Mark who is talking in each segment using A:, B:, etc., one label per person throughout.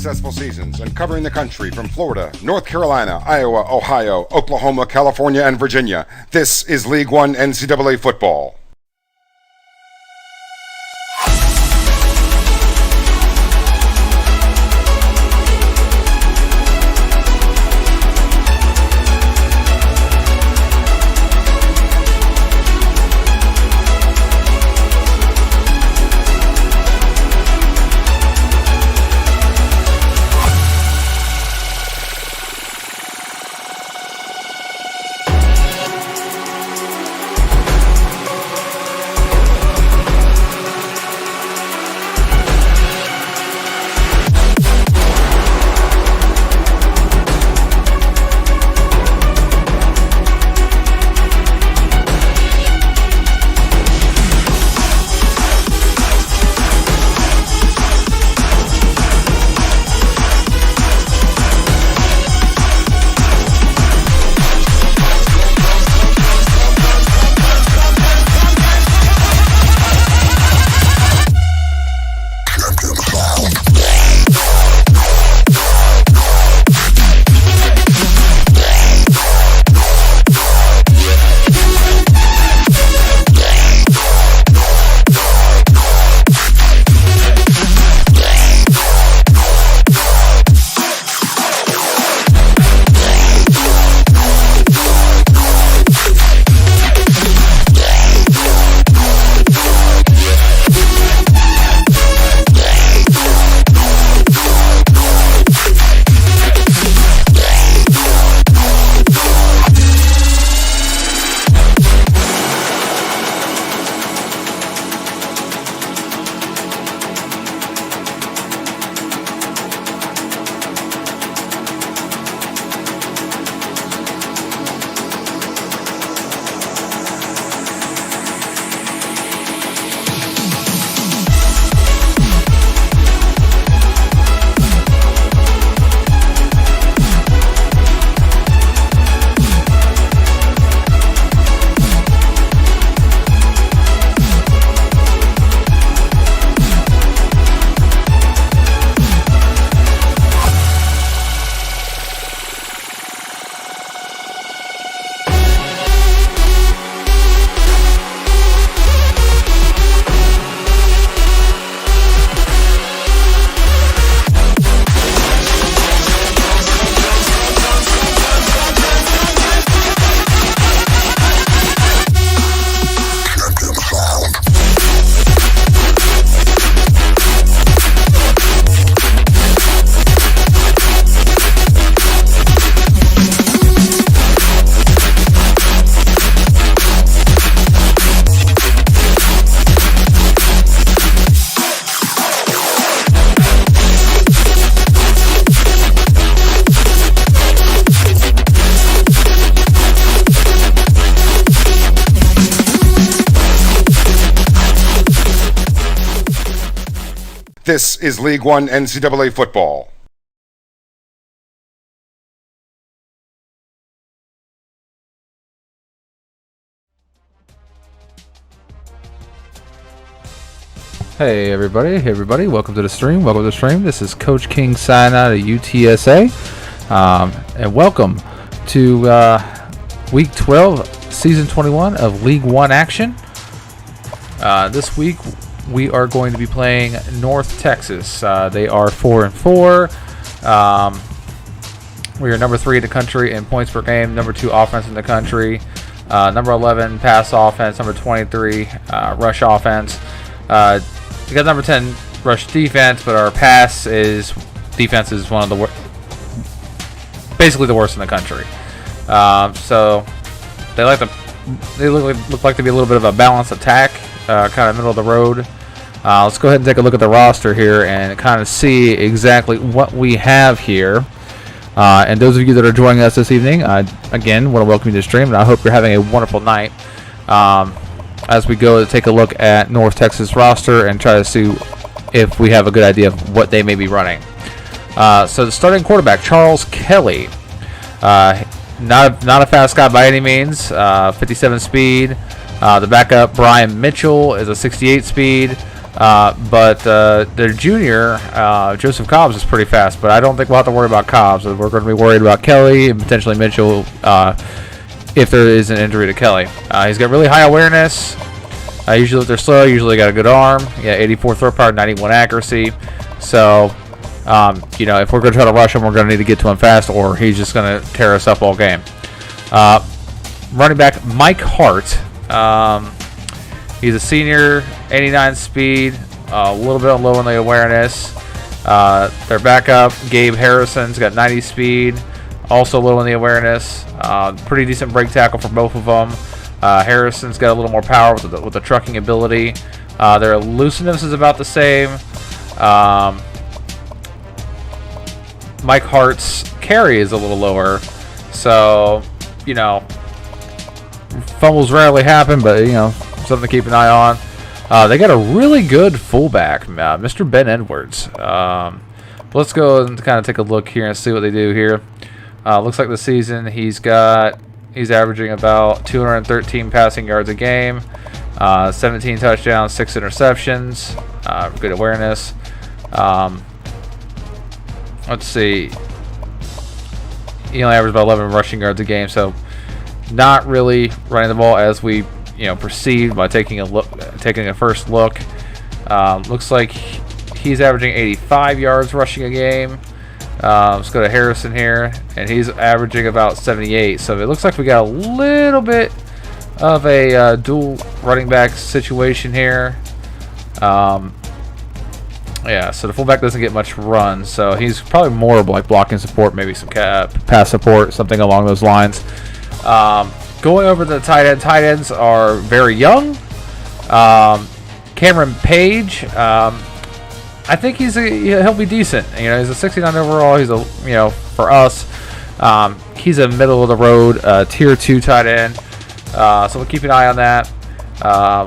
A: successful seasons and covering the country from Florida, North Carolina, Iowa, Ohio, Oklahoma, California, and Virginia. This is League One NCAA football. This is League One NCAA football.
B: Hey everybody, welcome to the stream. This is Coach King signing out of UTSA. And welcome to week 12, season 21 of League 1 action. This week we are going to be playing North Texas. They are 4-4. We are number 3 in the country in points per game, number 2 offense in the country, number 11 pass offense, number 23 rush offense. We got number 10 rush defense, but our defense is one of the basically the worst in the country. So they look like to be a little bit of a balanced attack, kind of middle of the road. Let's go ahead and take a look at the roster here and kind of see exactly what we have here. And those of you that are joining us this evening, again, want to welcome you to the stream, and I hope you're having a wonderful night. As we go to take a look at North Texas roster and try to see if we have a good idea of what they may be running. So the starting quarterback, Charles Kelly, not a fast guy by any means, 57 speed. The backup, Brian Mitchell, is a 68 speed, but their junior, Joseph Cobbs, is pretty fast, but I don't think we'll have to worry about Cobbs. We're going to be worried about Kelly and potentially Mitchell, if there is an injury to Kelly. He's got really high awareness. Usually if they're slow, usually got a good arm. Yeah, 84 throw power, 91 accuracy. So, if we're going to try to rush him, we're going to need to get to him fast, or he's just going to tear us up all game. Running back, Mike Hart. He's a senior, 89 speed, a little bit low on the awareness. Their backup, Gabe Harrison's got 90 speed. Also low in the awareness. Pretty decent break tackle for both of them. Harrison's got a little more power with the trucking ability. Their elusiveness is about the same. Mike Hart's carry is a little lower. So, fumbles rarely happen, but, something to keep an eye on. They got a really good fullback, Mr. Ben Edwards. Let's go and kind of take a look here and see what they do here. Looks like the season he's averaging about 213 passing yards a game, 17 touchdowns, 6 interceptions, good awareness. Let's see. He only averages about 11 rushing yards a game, so not really running the ball as we perceived by taking a first look. Looks like he's averaging 85 yards rushing a game. Let's go to Harrison here, and he's averaging about 78. So it looks like we got a little bit of a dual running back situation here. So the fullback doesn't get much run, so he's probably more like blocking support, maybe some pass support, something along those lines. Going over to the tight end. Tight ends are very young. Cameron Page. I think he'll be decent. He's a 69 overall. He's for us, he's a middle of the road, tier 2 tight end. So we'll keep an eye on that.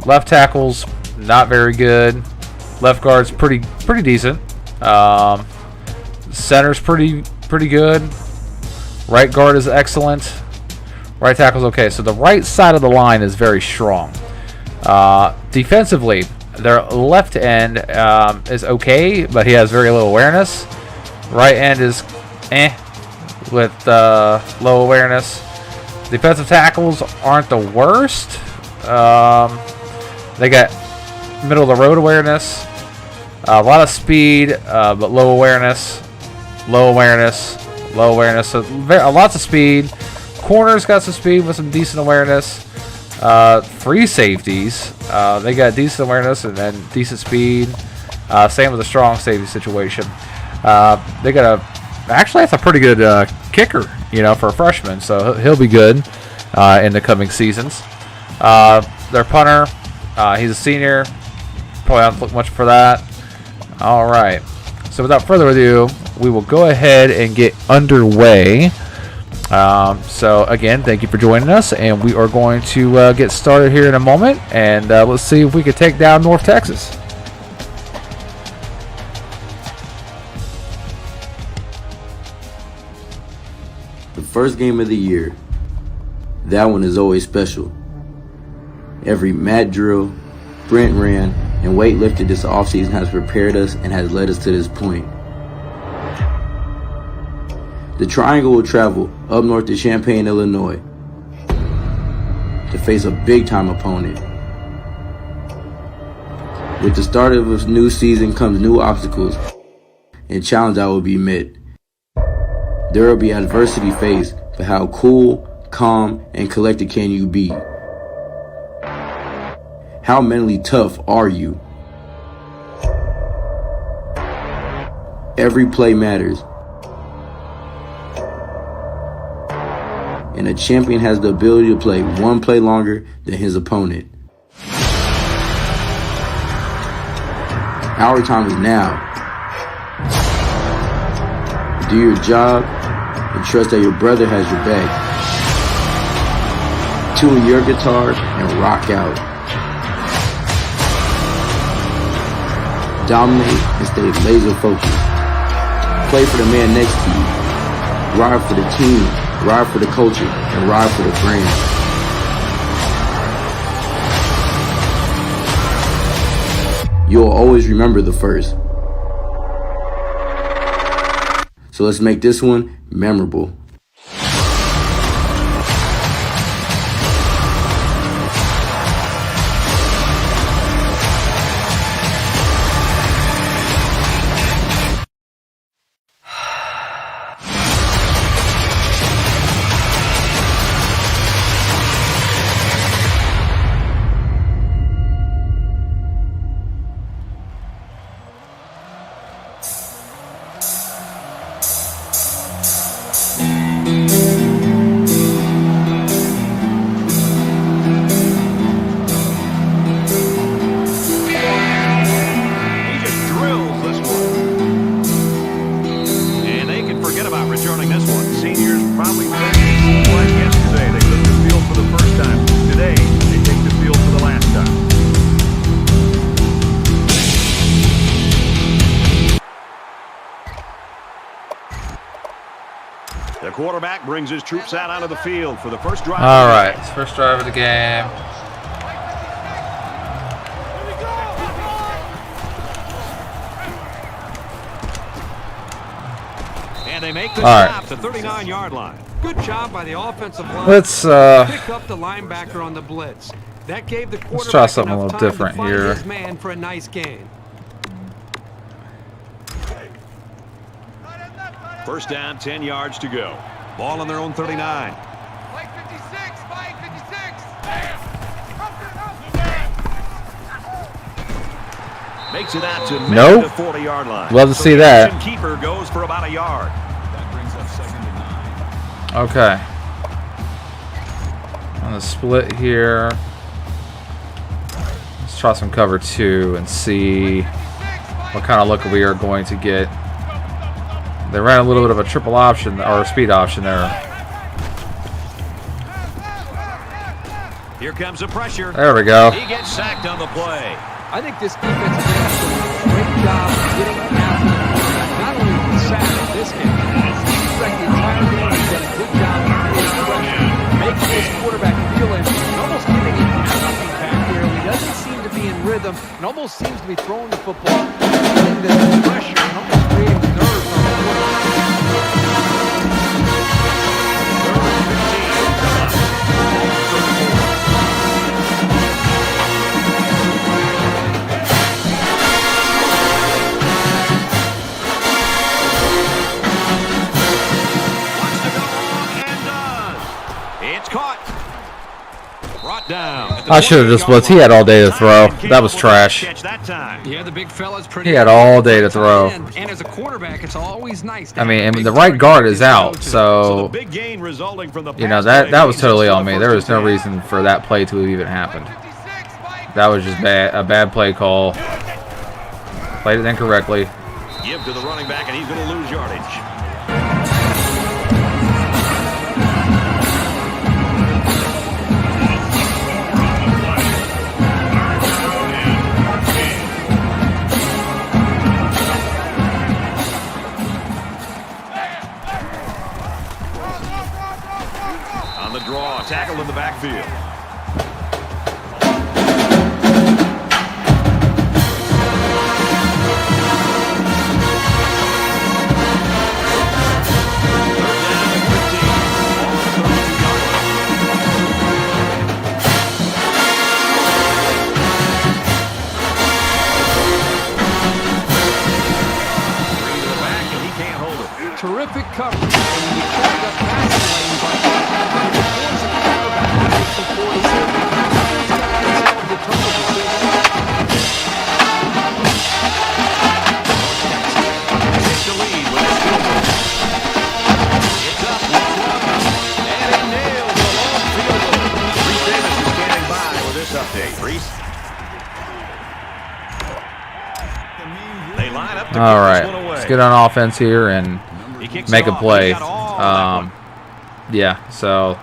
B: Left tackles, not very good. Left guard's pretty decent. Center's pretty good. Right guard is excellent. Right tackle's okay. So the right side of the line is very strong. Defensively, their left end is okay, but he has very low awareness. Right end is with low awareness. Defensive tackles aren't the worst. They got middle of the road awareness. A lot of speed, but low awareness. Low awareness. So lots of speed. Corners got some speed with some decent awareness. Free safeties, they got decent awareness and then decent speed. Same with the strong safety situation. They got that's a pretty good kicker, for a freshman, so he'll be good in the coming seasons. Their punter, he's a senior, probably not look much for that. All right, so without further ado, we will go ahead and get underway. So again, thank you for joining us, and we are going to get started here in a moment, and let's see if we can take down North Texas.
C: first game of the year, that one is always special. Every mat drill, sprint ran, and weight lifted this offseason has prepared us and has led us to this point. The Triangle will travel up north to Champaign, Illinois to face a big-time opponent. With the start of a new season comes new obstacles and challenges that will be met. There will be adversity faced, but how cool, calm, and collected can you be? How mentally tough are you? Every play matters. And a champion has the ability to play one play longer than his opponent. Our time is now. Do your job and trust that your brother has your back. Tune your guitar and rock out. Dominate and stay laser focused. Play for the man next to you. Ride for the team, ride for the culture, and ride for the brand. You'll always remember the first. So let's make this one memorable.
D: The quarterback brings his troops out onto the field for the first drive.
B: All right, first drive of the game.
D: And they make the stop at the 39-yard line.
E: Good job by the offensive line.
B: Let's
E: pick up the linebacker on the blitz. That gave the quarterback
B: try something a
E: enough
B: little
E: time
B: different
E: to find
B: here.
E: his man for a nice gain.
D: First down, 10 yards to go. Ball on their own 39.
F: Mike 56, Mike 56.
D: Makes it out to
B: Nope.
D: the 40-yard line.
B: Love to see that.
D: The keeper goes for about a yard. That brings up 2nd and 9.
B: Okay. On the split here. Let's try some cover 2 and see what kind of look we are going to get. They ran a little bit of a triple option or a speed option there.
D: Here comes the pressure.
B: There we go.
D: He gets sacked on the play.
E: I think this defense is doing a great job of getting after the quarterback. Not only with the sack in this game, it seems like the entire game has done a good job of creating pressure, making this quarterback feel it, and almost giving him everything back there. He doesn't seem to be in rhythm, and almost seems to be throwing the football, feeling the pressure, and almost creating the nerves on the quarterback.
B: I should have just blitzed. He had all day to throw. That was trash.
E: Yeah, the big fella's pretty.
B: He had all day to throw.
E: And as a quarterback, it's always nice.
B: I mean, the right guard is out, so you know that was totally on me. There was no reason for that play to have even happened. That was just a bad play call. Played it incorrectly.
D: Give to the running back, and he's going to lose yardage. enough to
B: All
D: get
B: right,
D: this one away.
B: let's get on offense here and
D: He kicks
B: make
D: it
B: a
D: off,
B: play.
D: and he got all that one.
B: Yeah, so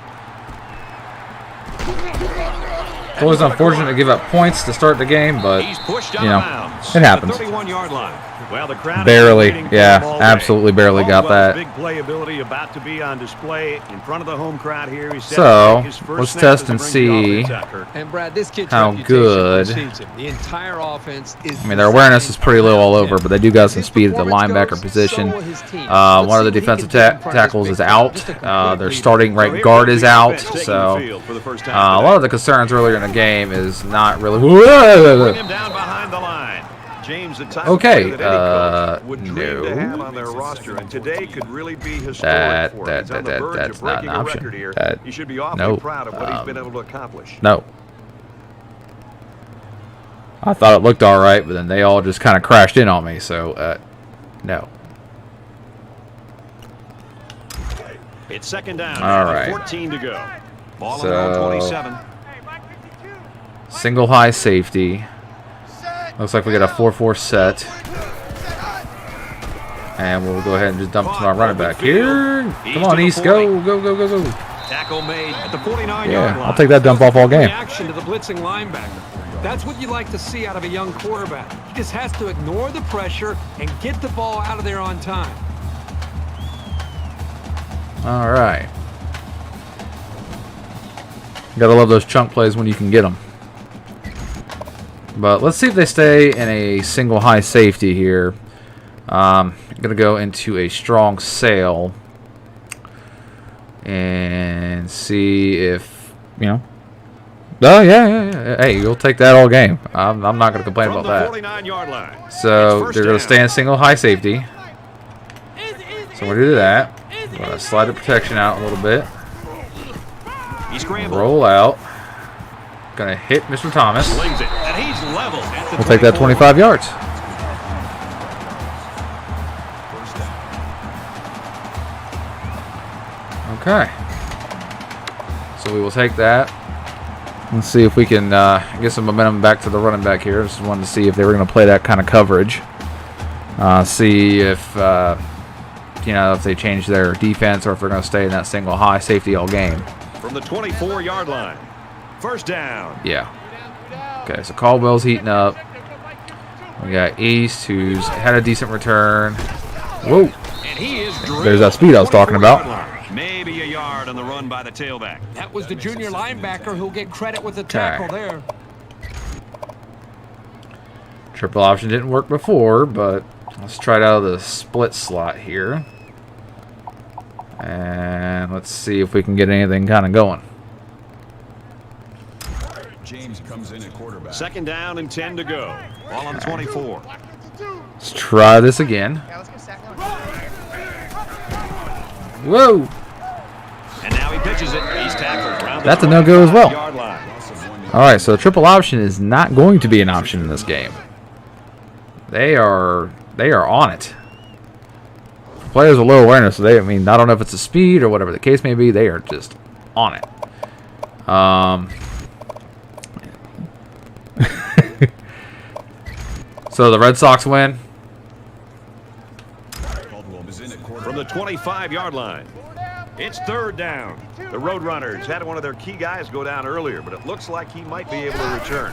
B: it's always unfortunate to give up points to start the game, but
D: He's pushed out
B: you know,
D: of bounds
B: it happens.
D: at the 31-yard line. Well, the crowd
B: Barely,
D: is waiting for
B: yeah,
D: the ball
B: absolutely
D: game.
B: barely got
D: Caldwell's
B: that.
D: Big playability about to be on display in front of the home crowd here. He's set
B: So,
D: to take his first
B: let's
D: snap
B: test
D: as he
B: and
D: brings the
B: see
D: offense out, Kirk.
E: And Brad, this kid's
B: how
E: reputation
B: good.
E: precedes him. The entire offense is
B: I mean, their awareness is pretty low all over, but they do got some
E: His
B: speed at the
E: performance
B: linebacker
E: goes,
B: position.
E: so will his team.
B: One of
E: Let's
B: the
E: see what he
B: defensive
E: can do in front of this
B: tackles
E: big
B: is
E: crowd.
B: out.
E: Just a complete
B: Their
E: leader.
B: starting
D: So
B: right
D: here's
B: guard
D: the
B: is out.
D: defense taking
B: So
D: the field for the first time
B: a
D: today.
B: lot of the concerns earlier in the game is not really.
D: Bring him down behind the line. James, the type
B: Okay,
D: of player that any coach would dream
B: no.
D: to have on their roster, and today could really be historic for him. He's on the verge
B: that's
D: of
B: not an
D: breaking a
B: option.
D: record here.
B: That-
D: He should be awfully
B: no,
D: proud of what he's been able to accomplish.
B: No. I thought it looked all right, but then they all just kind of crashed in on me. So, no.
D: It's second down.
B: All
D: with
B: right.
D: 14 to go. Ball on
B: So-
D: their own 27.
B: Single high safety. Looks like we got a 4-4 set. And we'll go ahead and just dump it to our running back here. Come on, East. Go, go, go, go, go.
D: Tackle made at the 49-yard
B: Yeah,
D: line.
B: I'll take that dump off all game.
G: Reaction to the blitzing linebacker. That's what you like to see out of a young quarterback. He just has to ignore the pressure and get the ball out of there on time.
B: All right. Gotta love those chunk plays when you can get them. But let's see if they stay in a single high safety here. I'm gonna go into a strong sail and see if, you know. Oh yeah. Hey, you'll take that all game. I'm not gonna complain
D: From
B: about
D: the
B: that.
D: 49-yard line.
B: So
D: It's first
B: they're gonna
D: down.
B: stay in single high safety. So we're gonna do that. Gonna slide the protection out a little bit.
D: He scrambled.
B: Roll out. Gonna hit Mr. Thomas.
D: Slings it, and he's level at the
B: We'll take that 25 yards. Okay. So we will take that. Let's see if we can get some momentum back to the running back here. Just wanted to see if they were going to play that kind of coverage. See if, if they change their defense or if they're going to stay in that single high safety all game.
D: From the 24-yard line. First down.
B: Yeah. Okay, so Caldwell's heating up. We got East, who's had a decent return. Whoa.
D: And he is
B: There's that speed I was talking about.
D: 24-yard line. Maybe a yard on the run by the tailback.
G: That was the junior linebacker who'll get credit with the tackle there.
B: Triple option didn't work before, but let's try it out of the split slot here. And let's see if we can get anything kind of going.
H: James comes in at quarterback.
D: Second down and 10 to go. Ball on the 24.
B: Let's try this again. Whoa!
D: And now he pitches it. He's tackled around the
B: That's a no-go as well.
D: 25-yard line.
B: All right, so triple option is not going to be an option in this game. They are on it. Players with low awareness, so I don't know if it's the speed or whatever the case may be. They are just on it. So the Red Sox win.
D: From the 25-yard line. It's third down. The Roadrunners had one of their key guys go down earlier, but it looks like he might be able to return.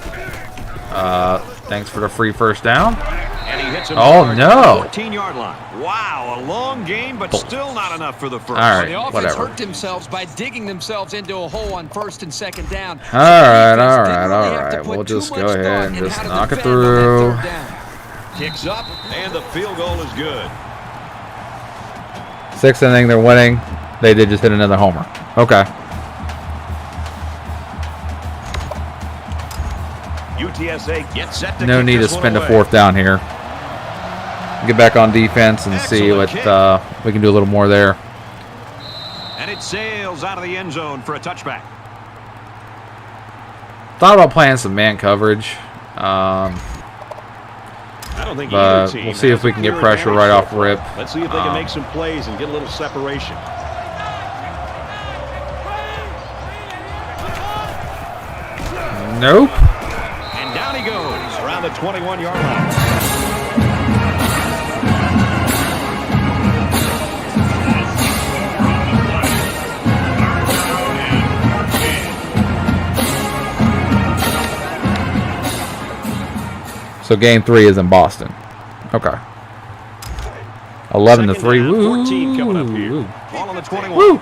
B: Thanks for the free first down.
D: And he hits him
B: Oh,
D: hard
B: no.
D: at the 14-yard line. Wow, a long game, but still not enough for the first.
B: All right,
G: The offense
B: whatever.
G: hurt themselves by digging themselves into a hole on first and second down.
B: All right. We'll just go ahead and just knock it through.
D: Kicks up, and the field goal is good.
B: Sixth inning, they're winning. They did just hit another homer. Okay.
D: UTSA gets set to
B: No
D: kick
B: need to
D: this one
B: spend a
D: away.
B: fourth down here. Get back on defense and see what
D: Excellent
B: we can do a little more there.
D: And it sails out of the end zone for a touchback.
B: Thought about playing some man coverage.
D: I don't think
B: But
D: either team
B: we'll see if
D: has
B: we
D: a
B: can get
D: clear
B: pressure
D: advantage
B: right
D: so
B: off
D: far.
B: rip.
D: Let's see if they can make some plays and get a little separation.
B: Nope.
D: And down he goes around the 21-yard line.
B: So game 3 is in Boston. Okay. 11-3. Woo.
D: 14 coming up here. Ball on the 21.
B: Woo.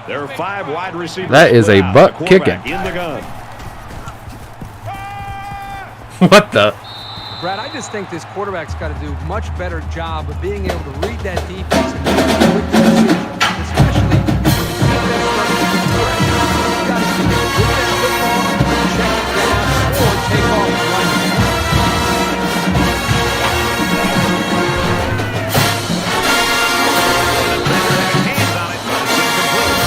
D: There are 5 wide receivers.
B: That is a
D: split out.
B: butt
D: The quarterback
B: kicking.
D: in the gun.
B: What the?
G: Brad, I just think this quarterback's got to do a much better job of being able to read that defense and make a quick decision, especially when the defense starts to score. He's got to either get that football, check it down, or take off and run it.
D: Hands on it, but it's incomplete.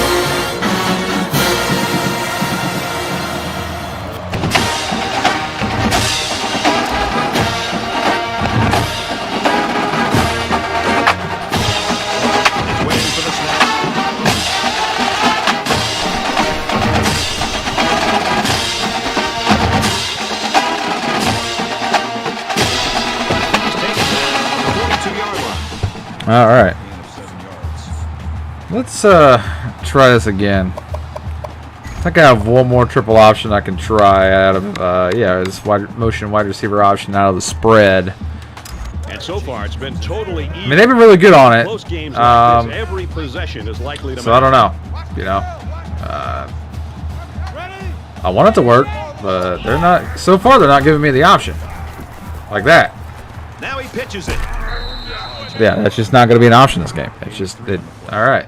D: He's waiting for the snap. He's taken down on the 42-yard line.
B: All right.
H: Gain of 7 yards.
B: Let's try this again. I think I have one more triple option I can try out of, this motion wide receiver option out of the spread.
D: And so far, it's been totally even.
B: I mean, they've been really good on it.
D: Close games like this, every possession is likely to
B: So I don't know. You know, I want it to work, but they're not. So far, they're not giving me the option like that.
D: Now he pitches it.
B: Yeah, that's just not going to be an option this game. It's just all right.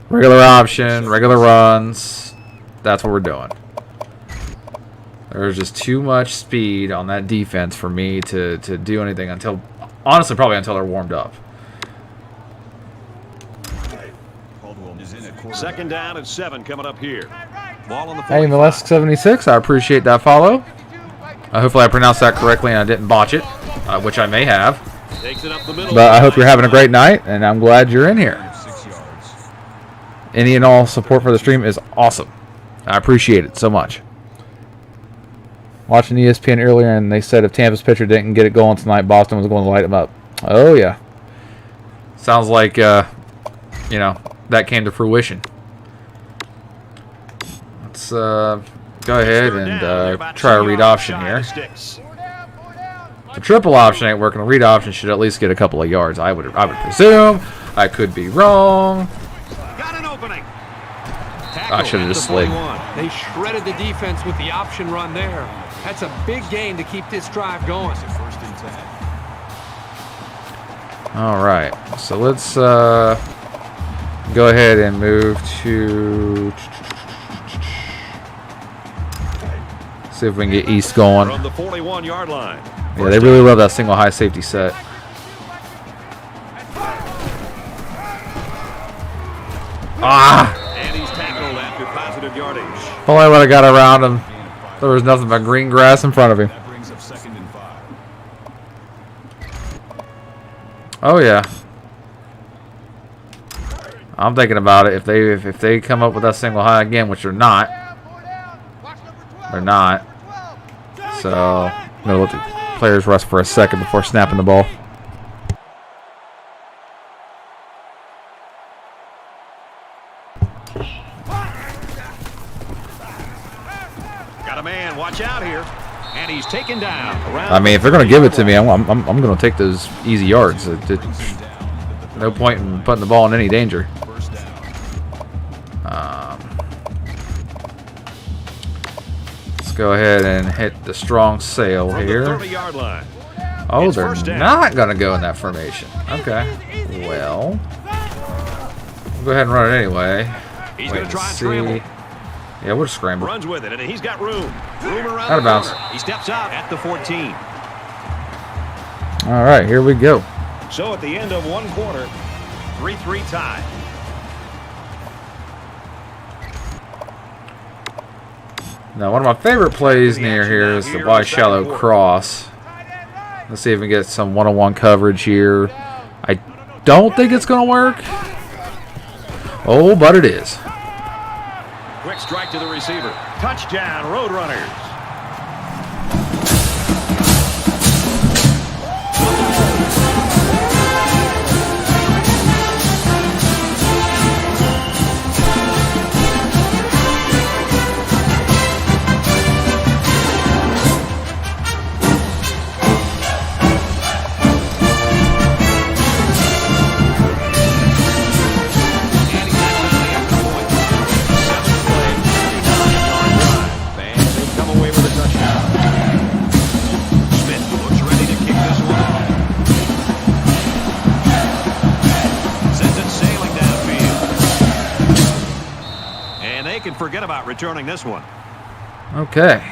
B: Regular option, regular runs. That's what we're doing. There's just too much speed on that defense for me to do anything until, honestly, probably until they're warmed up.
H: Caldwell is in at quarterback.
D: Second down and 7 coming up here. Ball on the
B: Hey,
D: 45.
B: Molesque 76, I appreciate that follow. Hopefully I pronounced that correctly and I didn't botch it, which I may have.
D: Takes it up the middle.
B: But I hope you're having a great night, and I'm glad you're in here.
H: Gain of 6 yards.
B: Any and all support for the stream is awesome. I appreciate it so much. Watching ESPN earlier, and they said if Tampa's pitcher didn't get it going tonight, Boston was going to light them up. Oh, yeah. Sounds like, that came to fruition. Let's go ahead and try a read option here. The triple option ain't working. A read option should at least get a couple of yards. I would presume. I could be wrong.
D: Got an opening.
B: I should have just slid.
G: They shredded the defense with the option run there. That's a big gain to keep this drive going.
H: It's a 1st and 10.
B: All right, so let's go ahead and move to see if we can get East going.
D: From the 41-yard line.
B: Yeah, they really love that single high safety set.
D: And he's tackled after positive yardage.
B: Only would have got around him. There was nothing but green grass in front of him.
H: That brings up 2nd and 5.
B: Oh yeah. I'm thinking about it. If they come up with that single high again, which they're not. They're not. So I'm gonna let the players rest for a second before snapping the ball.
D: Got a man. Watch out here. And he's taken down.
B: I mean, if they're gonna give it to me, I'm gonna take those easy yards. No point in putting the ball in any danger.
H: 1st down.
B: Let's go ahead and hit the strong sail
D: From the
B: here.
D: 30-yard line.
B: Oh,
D: It's
B: they're
D: first down.
B: not going to go in that formation. Okay. Well, we'll go ahead and run it anyway.
D: He's
B: Wait
D: going to try and
B: see.
D: scramble.
B: Yeah, we'll just scramble.
D: Runs with it, and he's got room. Room around
B: Out of
D: the
B: bounds.
D: corner. He steps out at the 14.
B: All right, here we go.
D: So at the end of one quarter, 3-3 tie.
B: Now, one of my favorite plays near here is the wide shallow cross. Let's see if we can get some one-on-one coverage here. I don't think it's going to work. Oh, but it is.
D: Quick strike to the receiver. Touchdown, Roadrunners. forget about returning this one.
B: Okay.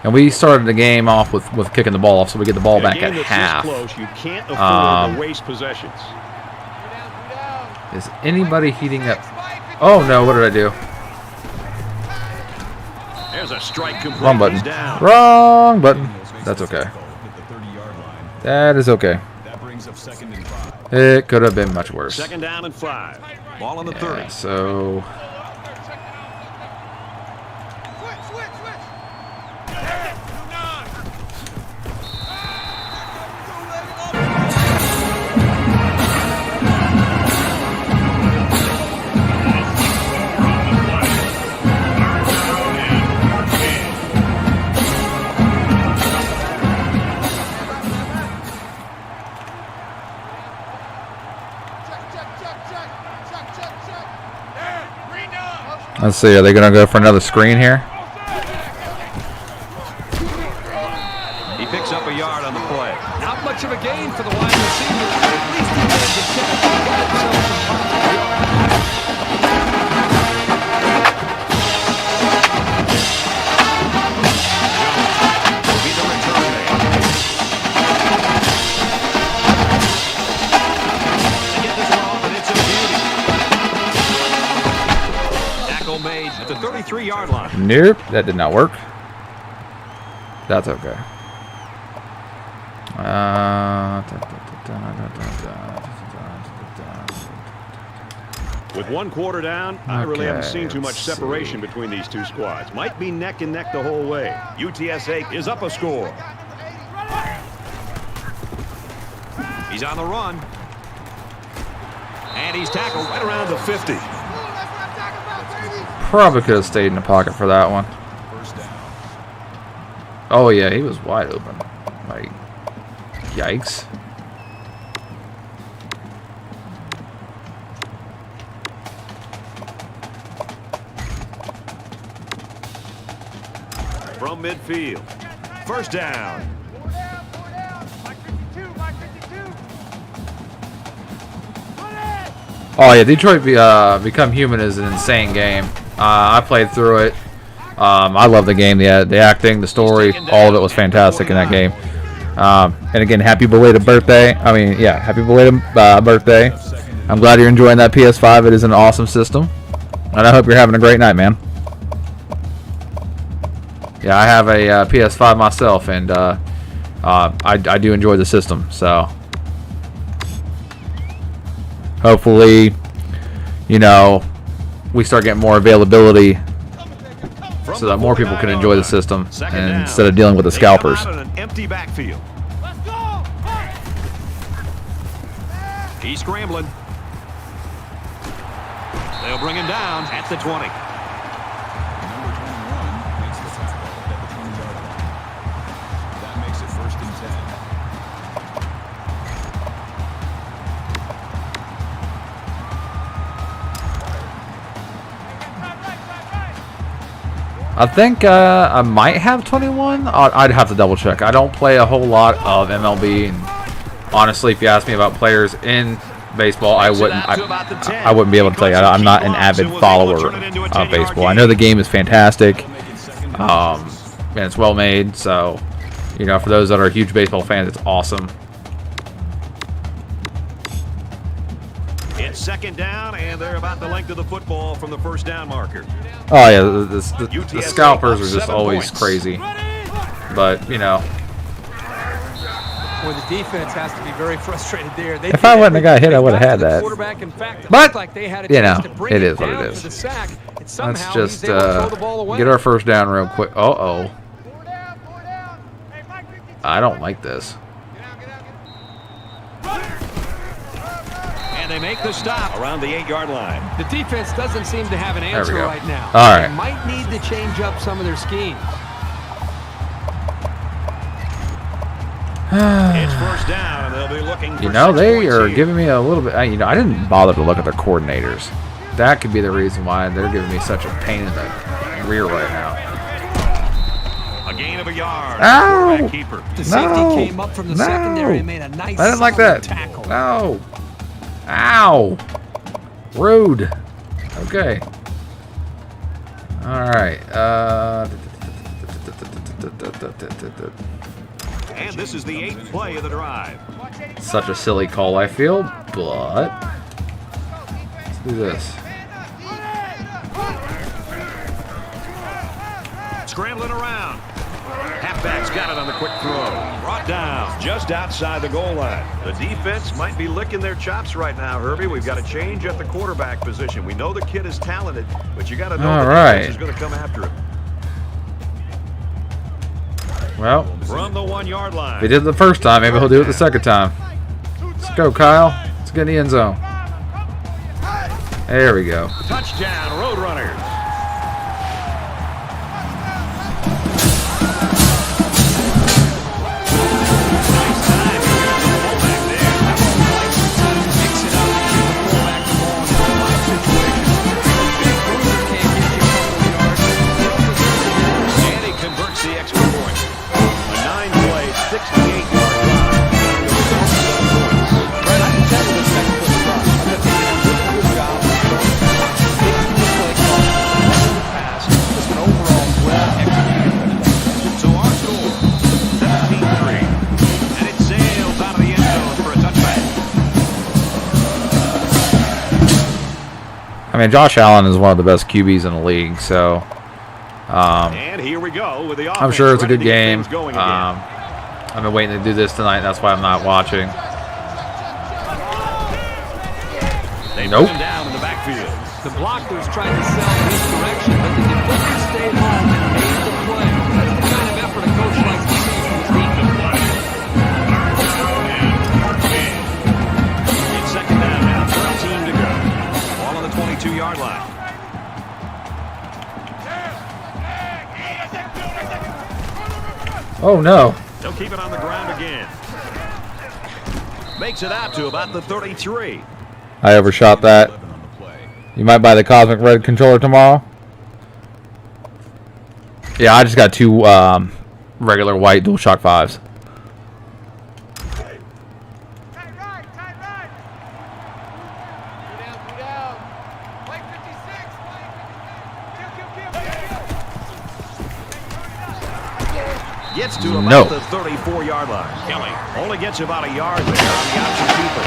B: And we started the game off with kicking the ball off, so we get the ball
D: In a
B: back
D: game
B: at
D: that's
B: half.
D: This close, you can't afford to waste possessions.
B: Is anybody heating up? Oh no! What did I do?
D: There's a strike complete.
B: Wrong button.
D: He's down.
B: Wrong button. That's okay.
H: At the 30-yard line.
B: That is okay.
H: That brings up 2nd and 5.
B: It could have been much worse.
D: 2nd down and 5. Ball on the 30.
B: Yeah, so let's see. Are they going to go for another screen here?
D: He picks up a yard on the play.
E: Not much of a gain for the wide receiver. At least he made the catch. He got himself some positive yards.
D: Will be the return man. They get this one off, and it's a beauty. Tackle made at the 33-yard line.
B: Nope, that did not work. That's okay.
D: With 1 quarter down, I really haven't
B: Okay,
D: seen too much
B: let's
D: separation between these two squads. Might be neck and neck the whole way. UTSA is up a score. He's on the run. And he's tackled right around the 50.
B: Probably could have stayed in the pocket for that one.
H: First down.
B: Oh yeah, he was wide open. Like, yikes.
D: From midfield. First down.
B: Oh yeah, Detroit Become Human is an insane game. I played through it. I love the game. The acting, the story, all of it was fantastic in that game. And again, happy belated birthday. I mean, yeah, happy belated birthday. I'm glad you're enjoying that PS5. It is an awesome system. And I hope you're having a great night, man. Yeah, I have a PS5 myself, and I do enjoy the system. So hopefully, you know, we start getting more availability so that more people can enjoy the system and instead of dealing with the scalpers.
D: An empty backfield. He's scrambling. They'll bring him down at the 20.
H: Number 21 makes the tackle at the 20-yard line. That makes it 1st and 10.
B: I think I might have 21. I'd have to double check. I don't play a whole lot of MLB, and honestly, if you ask me about players in baseball, I wouldn't be able to tell you. I'm not an avid follower of baseball. I know the game is fantastic, and it's well made. So, you know, for those that are huge baseball fans, it's awesome.
D: It's 2nd down, and they're about the length of the football from the first down marker.
B: Oh yeah, the scalpers are just always crazy. But you know,
G: Well, the defense has to be very frustrated there. They
B: if I wasn't the guy hit, I would have had that.
G: In fact, it
B: But
G: looked like they had a
B: you know,
G: chance to bring
B: it is what
G: down
B: it
G: for the
B: is.
G: sack, and
B: Let's
G: somehow
B: just
G: he's able to throw the ball away.
B: get our first down real quick. Uh-oh. I don't like this.
D: And they make the stop around the 8-yard line.
G: The defense doesn't seem to have an
B: There we
G: answer
B: go.
G: right now.
B: All right.
G: They might need to change up some of their schemes.
D: It's first down, and they'll be looking for
B: You know,
D: 6
B: they
D: points
B: are
D: here.
B: giving me a little bit. You know, I didn't bother to look at their coordinators. That could be the reason why they're giving me such a pain in the rear right now.
D: A gain of a yard.
B: Ow!
D: Quarterback keeper.
G: The safety came up from the secondary and made a nice
B: I didn't like
G: solid
B: that.
G: tackle.
B: No. Ow. Rude. Okay. All right.
D: And this is the 8th play of the drive.
B: Such a silly call, I feel, but let's do this.
D: Scrambling around. Halfback's got it on the quick throw. Brought down just outside the goal line. The defense might be licking their chops right now, Herbie. We've got a change at the quarterback position. We know the kid is talented, but you got to know the defense is going to come after him.
B: Well,
D: From the 1-yard line.
B: he did it the first time. Maybe he'll do it the second time. Let's go, Kyle. Let's get in the end zone. There we go.
D: Touchdown, Roadrunners. And he converts the extra point. A 9-play, 68-yard drive. The result is 7 points.
E: Brett, I can tell you this next play drive. I think they did a really good job of making the play call, running the pass, just an overall well-executed.
D: So our score, 17-3. And it sails out of the end zone for a touchback.
B: I mean, Josh Allen is one of the best QBs in the league, so
D: And here we go with the offense.
B: I'm sure it's a
D: ready
B: good
D: to get
B: game.
D: things going again.
B: I've been waiting to do this tonight. That's why I'm not watching.
D: They
B: Nope.
D: put him down in the backfield.
E: The blockers tried to sell misdirection, but the defenders stayed home and made the play. That's the kind of effort a coach likes to see from his defense.
D: It's second down now, 13 to go. Ball on the 22-yard line.
B: Oh no!
D: They'll keep it on the ground again. Makes it out to about the 33.
B: I overshot that.
H: 11 on the play.
B: You might buy the Cosmic Red controller tomorrow. Yeah, I just got 2 regular white DualShock 5s.
F: Play 56.
D: Gets to about
B: No.
D: the 34-yard line. Kelly only gets about a yard there on the option keeper.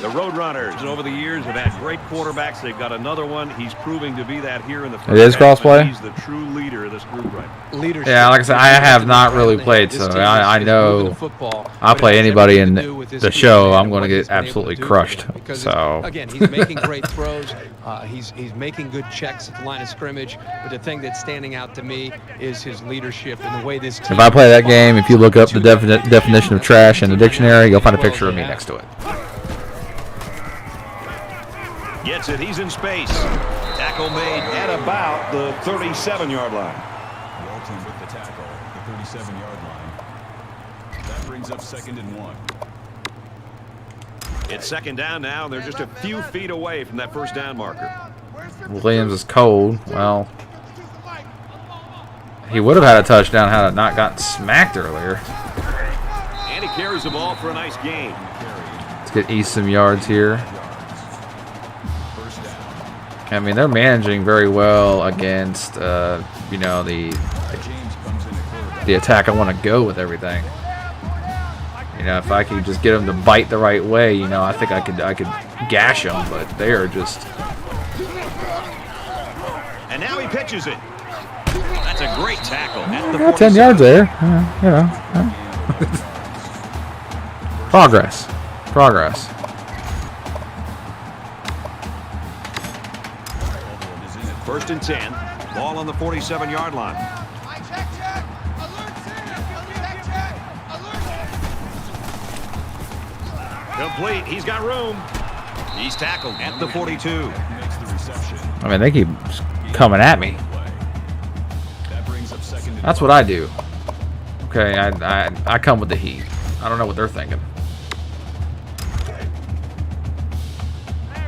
D: The Roadrunners over the years have had great quarterbacks. They've got another one. He's proving to be that here in the first
B: It is
D: half, but
B: crossplay?
D: He's the true leader of this group right now.
E: Leadership.
B: Yeah, like I said, I have not really played, so I know I'll play anybody in the show, I'm going to get absolutely crushed. So
G: Again, he's making great throws. He's making good checks at the line of scrimmage. But the thing that's standing out to me is his leadership and the way this team.
B: if I play that game, if you look up the definition of trash in the dictionary, you'll find a picture of me next to it.
D: Gets it. He's in space. Tackle made at about the 37-yard line.
H: Walton with the tackle, the 37-yard line. That brings up 2nd and 1.
D: It's second down now, and they're just a few feet away from that first down marker.
B: Williams is cold. Well, he would have had a touchdown had it not gotten smacked earlier.
D: And he carries the ball for a nice gain.
B: Let's get East some yards here.
H: First down.
B: I mean, they're managing very well against, you know,
H: James comes in at quarterback.
B: the attack I want to go with everything. You know, if I could just get them to bite the right way, you know, I think I could gash them, but they are just.
D: And now he pitches it. That's a great tackle. At the
B: Yeah, 10 yards there. You know. Progress.
D: First and 10. Ball on the 47-yard line.
F: Check. Alert, check.
D: Complete. He's got room. He's tackled at the 42.
H: Makes the reception.
B: I mean, they keep coming at me.
H: That brings up 2nd and
B: That's what I do. Okay, I come with the heat. I don't know what they're thinking.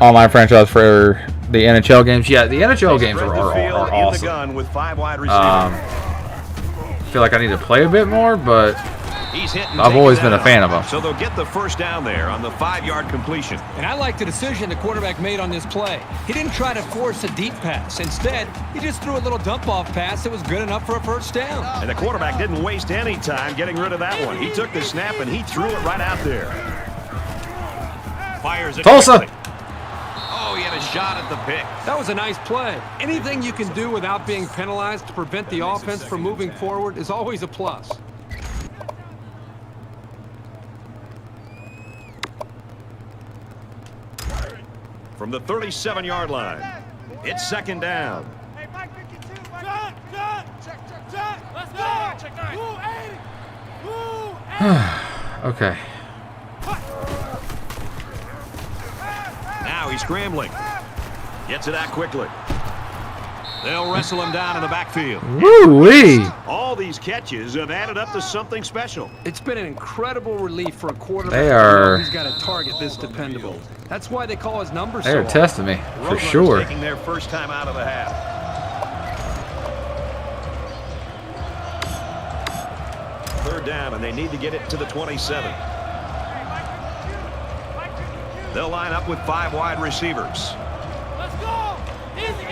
B: online franchise for the NHL games. Yeah, the NHL games
D: Spread
B: are
D: the field in the
B: awesome.
D: gun with 5 wide receivers.
B: Feel like I need to play a bit more, but
D: He's hitting,
B: I've always been a fan of them.
D: So they'll get the first down there on the 5-yard completion.
E: And I like the decision the quarterback made on this play. He didn't try to force a deep pass. Instead, he just threw a little dump-off pass that was good enough for a first down.
D: And the quarterback didn't waste any time getting rid of that one. He took the snap and he threw it right out there. Fires it
B: Tulsa.
D: quickly. Oh, he had a shot at the pick.
E: That was a nice play. Anything you can do without being penalized to prevent the offense from moving forward is always a plus.
D: From the 37-yard line, it's second down.
F: Hey, Mike 52, Mike. Check. Let's go. Check 9. Move 80.
B: Okay.
D: Now he's scrambling. Gets it out quickly. They'll wrestle him down in the backfield.
B: Woo-wee!
D: All these catches have added up to something special.
E: It's been an incredible relief for a quarterback.
B: They are-
E: He's got a target this dependable. That's why they call his numbers
B: They are
E: so
B: testing me,
D: The
B: for
D: Roadrunners
B: sure.
D: taking their first time out of the half. Third down, and they need to get it to the 27. They'll line up with 5 wide receivers.
F: Let's go. Easy.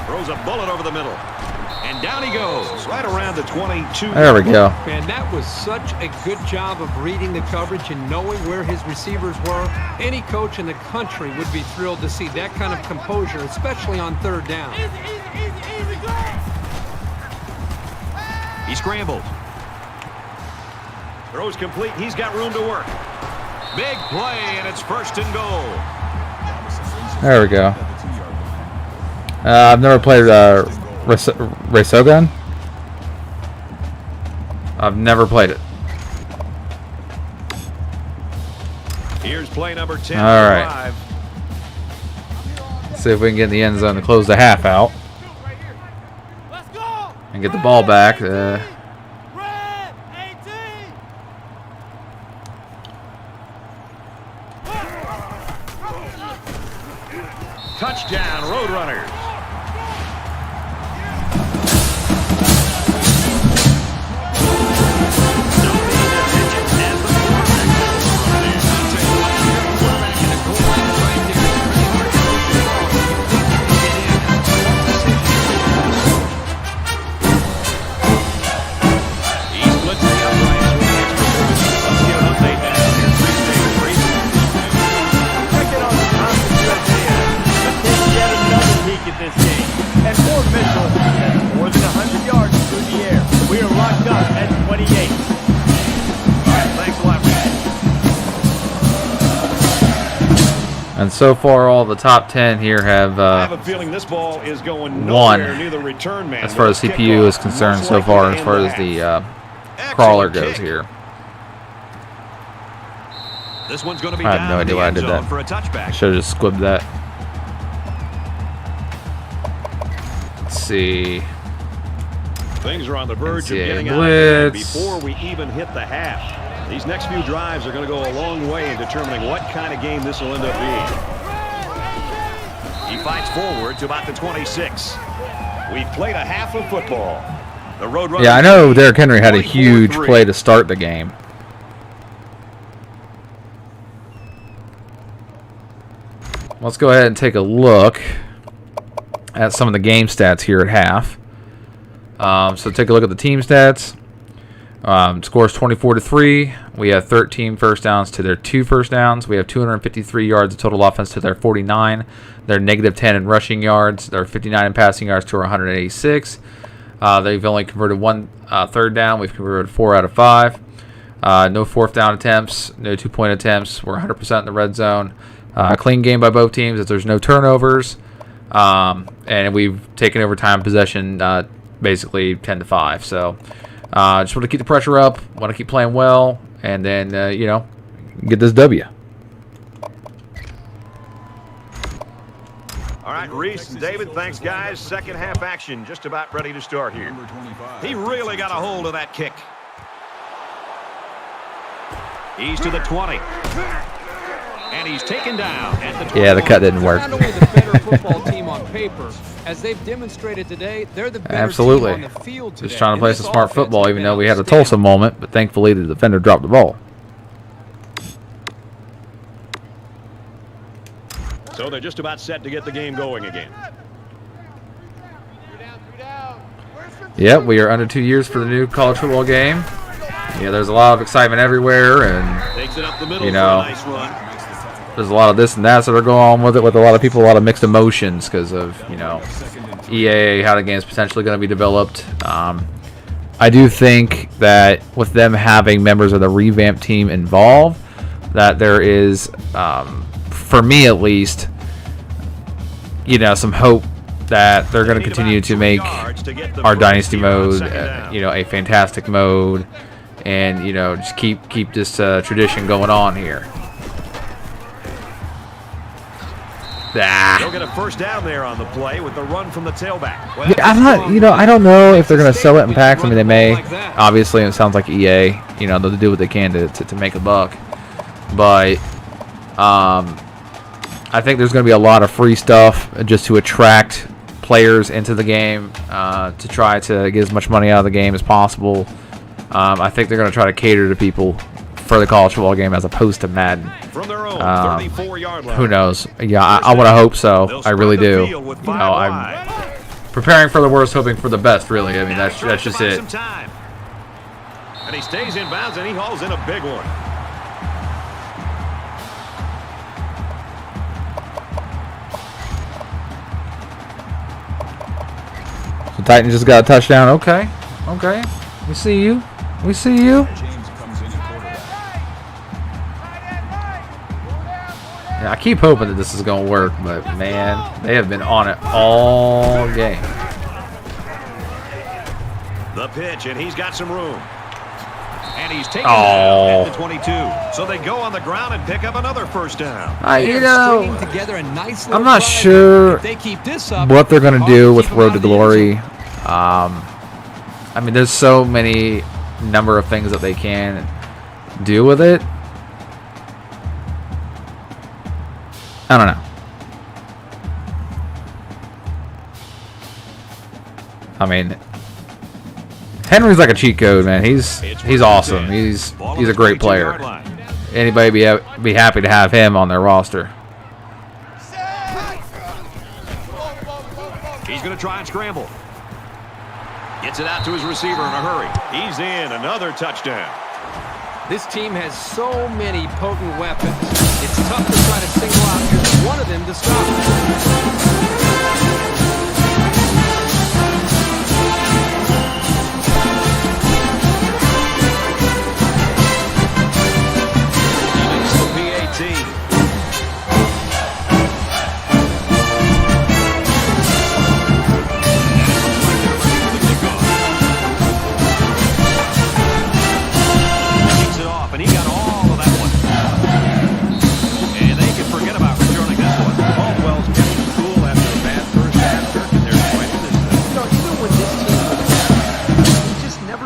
D: Throws a bullet over the middle. And down he goes, right around the 22.
B: There we go.
E: Man, that was such a good job of reading the coverage and knowing where his receivers were. Any coach in the country would be thrilled to see that kind of composure, especially on third down.
F: Easy, go.
D: He scrambled. Throws complete. He's got room to work. Big play, and it's first and goal.
B: There we go. I've never played Resogun. I've never played it.
D: Here's play number 10.
B: All right. See if we can get in the end zone to close the half out
F: Let's go.
B: and get the ball back.
F: Red 18.
D: Touchdown, Roadrunners.
I: At this game. And for Mitchell, that's more than 100 yards through the air. We are locked up at 28.
D: All right, thanks a lot.
B: And so far, all the top 10 here have
D: I have a feeling this ball is going
B: won
D: nowhere near the return man.
B: as far as CPU is concerned so far, as far as the crawler goes here.
D: This one's going to be
B: I have
D: down
B: no
D: in
B: idea
D: the
B: why I
D: end
B: did
D: zone
B: that.
D: for a touchback.
B: Should have just squibbed that. Let's see.
D: Things are on the verge of
B: NCAA
D: getting out of hand
B: blitz.
D: before we even hit the half. These next few drives are going to go a long way in determining what kind of game this will end up being. He fights forward to about the 26. We've played a half of football. The Roadrunners.
B: Yeah, I know Derrick Henry had a
D: 24-3.
B: huge play to start the game. Let's go ahead and take a look at some of the game stats here at half. So take a look at the team stats. Scores 24-3. We have 13 first downs to their 2 first downs. We have 253 yards of total offense to their 49. They're negative 10 in rushing yards. They're 59 in passing yards to our 186. They've only converted 1 third down. We've converted 4 out of 5. No fourth down attempts. No 2-point attempts. We're 100% in the red zone. Clean game by both teams as there's no turnovers. And we've taken over time possession basically 10-5. So just want to keep the pressure up. Want to keep playing well. And then, get this W.
D: All right, Reese and David, thanks, guys. Second half action just about ready to start here. He really got a hold of that kick. He's to the 20. And he's taken down at the 20.
B: Yeah, the cut didn't work.
G: Not only the better football team on paper, as they've demonstrated today, they're the better
B: Absolutely.
G: team on the field today.
B: Just trying to
G: And
B: play
G: this
B: some smart
G: offense
B: football,
G: has
B: even
G: been
B: though we had a
G: outstanding.
B: Tulsa moment, but thankfully the defender dropped the ball.
D: So they're just about set to get the game going again.
B: Yep, we are under 2 years for the new college football game. Yeah, there's a lot of excitement everywhere, and
D: Takes it up the middle
B: you
D: for
B: know,
D: a nice run.
B: there's a lot of this and that that are going on with it, with a lot of people, a lot of mixed emotions because of, you know, EA, how the game's potentially going to be developed. I do think that with them having members of the revamped team involved, that there is, for me at least, you know, some hope that they're going to continue to make our dynasty mode, you know, a fantastic mode, and, you know, just keep this tradition going on here.
D: They'll get a first down there on the play with the run from the tailback. Well,
B: Yeah, I'm not, you know, I don't know if they're going to sell it in packs. I mean, they may. Obviously, it sounds like EA, you know, they'll do what they can to make a buck. But I think there's going to be a lot of free stuff just to attract players into the game, to try to get as much money out of the game as possible. I think they're going to try to cater to people for the college football game as opposed to Madden.
D: From their own 34-yard line.
B: Who knows? Yeah, I want to hope so. I really do. You know, I'm preparing for the worst, hoping for the best, really. I mean, that's just it.
D: And he stays in bounds, and he hauls in a big one.
B: The Titans just got a touchdown. Okay. We see you.
H: James comes in at quarterback.
B: Yeah, I keep hoping that this is going to work, but man, they have been on it all game.
D: The pitch, and he's got some room. And he's taken down at the 22. So they go on the ground and pick up another first down.
B: You know,
G: Stringing together a nice
B: I'm
G: little
B: not
G: drive.
B: sure
G: If they keep this up,
B: what they're going to do with
G: keep them
B: Road
G: out
B: to
G: of the end
B: Glory.
G: zone.
B: I mean, there's so many number of things that they can do with it. I don't know. I mean, Henry's like a cheat code, man. He's awesome. He's a great player. Anybody be happy to have him on their roster.
D: He's going to try and scramble. Gets it out to his receiver in a hurry. He's in. Another touchdown.
G: This team has so many potent weapons. It's tough to try to single out just one of them to stop.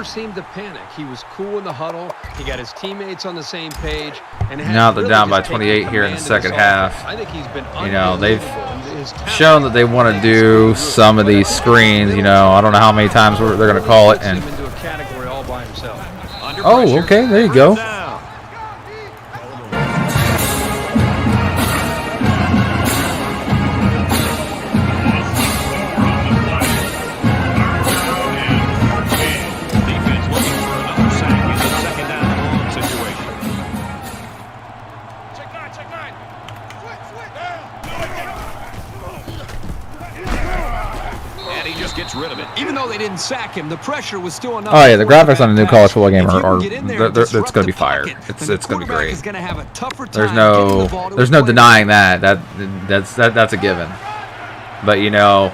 G: Seemed to panic. He was cool in the huddle. He got his teammates on the same page. And
B: Now they're down by 28 here in the second half.
G: I think he's been
B: You know, they've shown that they want to do some of these screens. You know, I don't know how many times they're going to call it. And oh, okay, there you go.
D: Rid of it.
G: Even though they didn't sack him, the pressure was still enough.
B: Oh yeah, the graphics on the new college football game are
G: it's
B: going to be fire. It's going to be great. There's no
G: no
B: denying that. That's a given. But you know,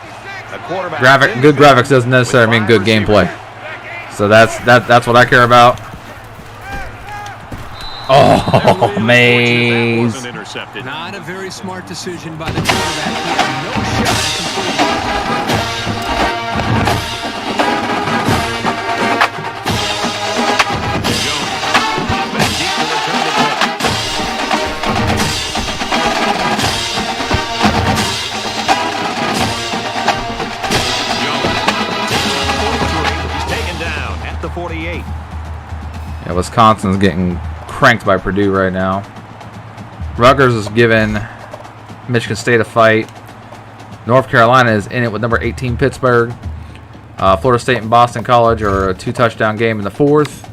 B: good graphics doesn't necessarily mean good gameplay. So that's what I care about. Oh, Maze.
G: Not a very smart decision by the quarterback. He had no shot at completing.
B: Wisconsin's getting cranked by Purdue right now. Rutgers is giving Michigan State a fight. North Carolina is in it with number 18 Pittsburgh. Florida State and Boston College are a 2-touchdown game in the fourth.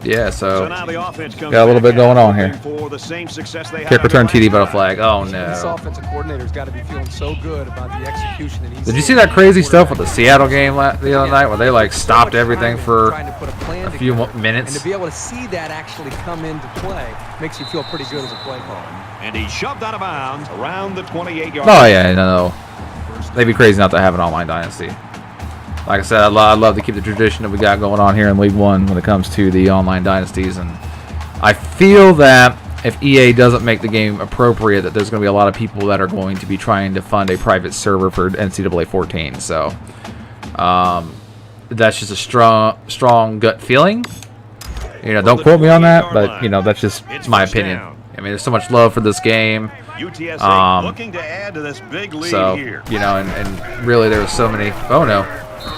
B: Yeah, so
D: now the offense comes
B: got a little bit going on here.
D: for the same success they had
B: Kick
D: on
B: return
D: the
B: TD,
D: last
B: but a
D: drive.
B: flag. Oh
G: This
B: no!
G: offensive coordinator's got to be feeling so good about the execution that he's
B: Did you see
G: seeing
B: that
G: from
B: crazy
G: the
B: stuff with
G: quarterback.
B: the Seattle game the other night, where they like stopped everything for
G: Trying to put a plan
B: a few
G: together.
B: minutes?
G: And to be able to see that actually come into play makes you feel pretty good as a play caller.
D: And he shoved out of bounds around the 28-yard
B: Oh yeah, no. They'd be crazy not to have an online dynasty. Like I said, I'd love to keep the tradition that we got going on here in League One when it comes to the online dynasties, and I feel that if EA doesn't make the game appropriate, that there's going to be a lot of people that are going to be trying to fund a private server for NCAA 14. So that's just a strong gut feeling. You know, don't quote me on that, but you know, that's just my opinion. I mean, there's so much love for this game.
D: UTSA looking to add to this big lead
B: So,
D: here.
B: you know, and really there was so many. Oh no.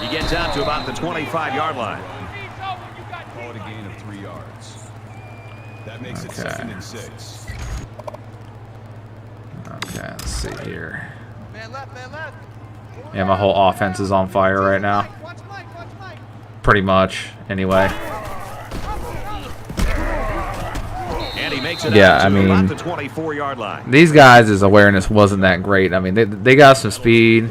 D: He gets out to about the 25-yard line.
H: Call it a gain of 3 yards. That makes it 2nd and 6.
B: Okay, let's see here.
F: Man left, man left.
B: Yeah, my whole offense is on fire right now.
F: Watch Mike, watch Mike.
B: Pretty much, anyway.
D: And he makes it
B: Yeah,
D: out
B: I
D: to
B: mean,
D: about the 24-yard line.
B: These guys' awareness wasn't that great. I mean, they got some speed,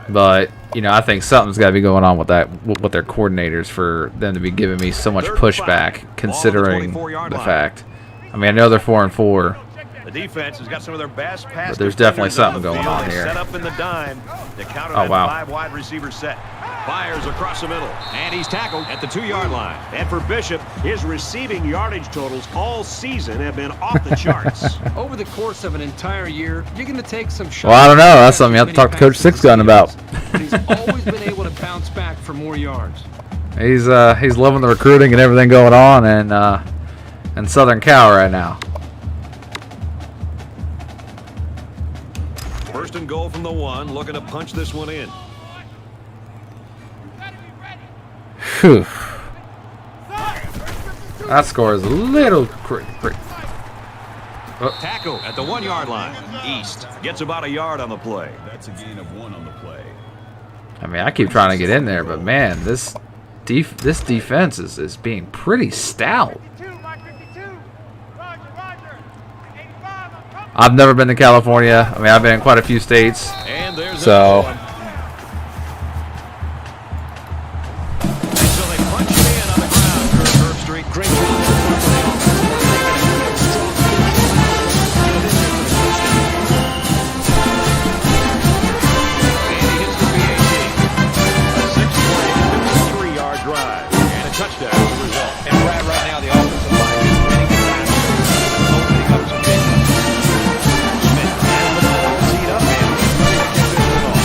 B: but you know, I think something's got to be going on with that, with their coordinators, for them to be giving me so much pushback, considering the fact. I mean, I know they're 4-4.
D: The defense has got some of their best pass
B: But there's definitely
D: defenders
B: something
D: on the
B: going
D: field.
B: on
D: They
B: here.
D: Set up in the dime to counter
B: Oh,
D: that
B: wow.
D: 5 wide receiver set. Fires across the middle, and he's tackled at the 2-yard line. And for Bishop, his receiving yardage totals all season have been off the charts.
G: Over the course of an entire year, you're going to take some shots.
B: Well, I don't know. That's something you have to talk to Coach Six Gun about.
G: But he's always been able to bounce back for more yards.
B: He's loving the recruiting and everything going on in Southern Cal right now.
D: 1st and goal from the 1, looking to punch this one in.
B: Whew. That score is a little crazy.
D: Tackle at the 1-yard line. East gets about a yard on the play.
H: That's a gain of 1 on the play.
B: I mean, I keep trying to get in there, but man, this defense is being pretty stout.
F: 52, Mike 52. Roger, Roger. 85, I'm coming.
B: I've never been to California. I mean, I've been in quite a few states.
D: And there's
B: So-
D: another one. And so they punch it in on the ground. Herb Street. Great And he hits the PAT. A 6-play, 53-yard drive. And a touchdown as a result.
E: And right now, the offensive line is winning the basketball, opening up some big
D: Smith has the ball teed up and he's ready to kick this one off.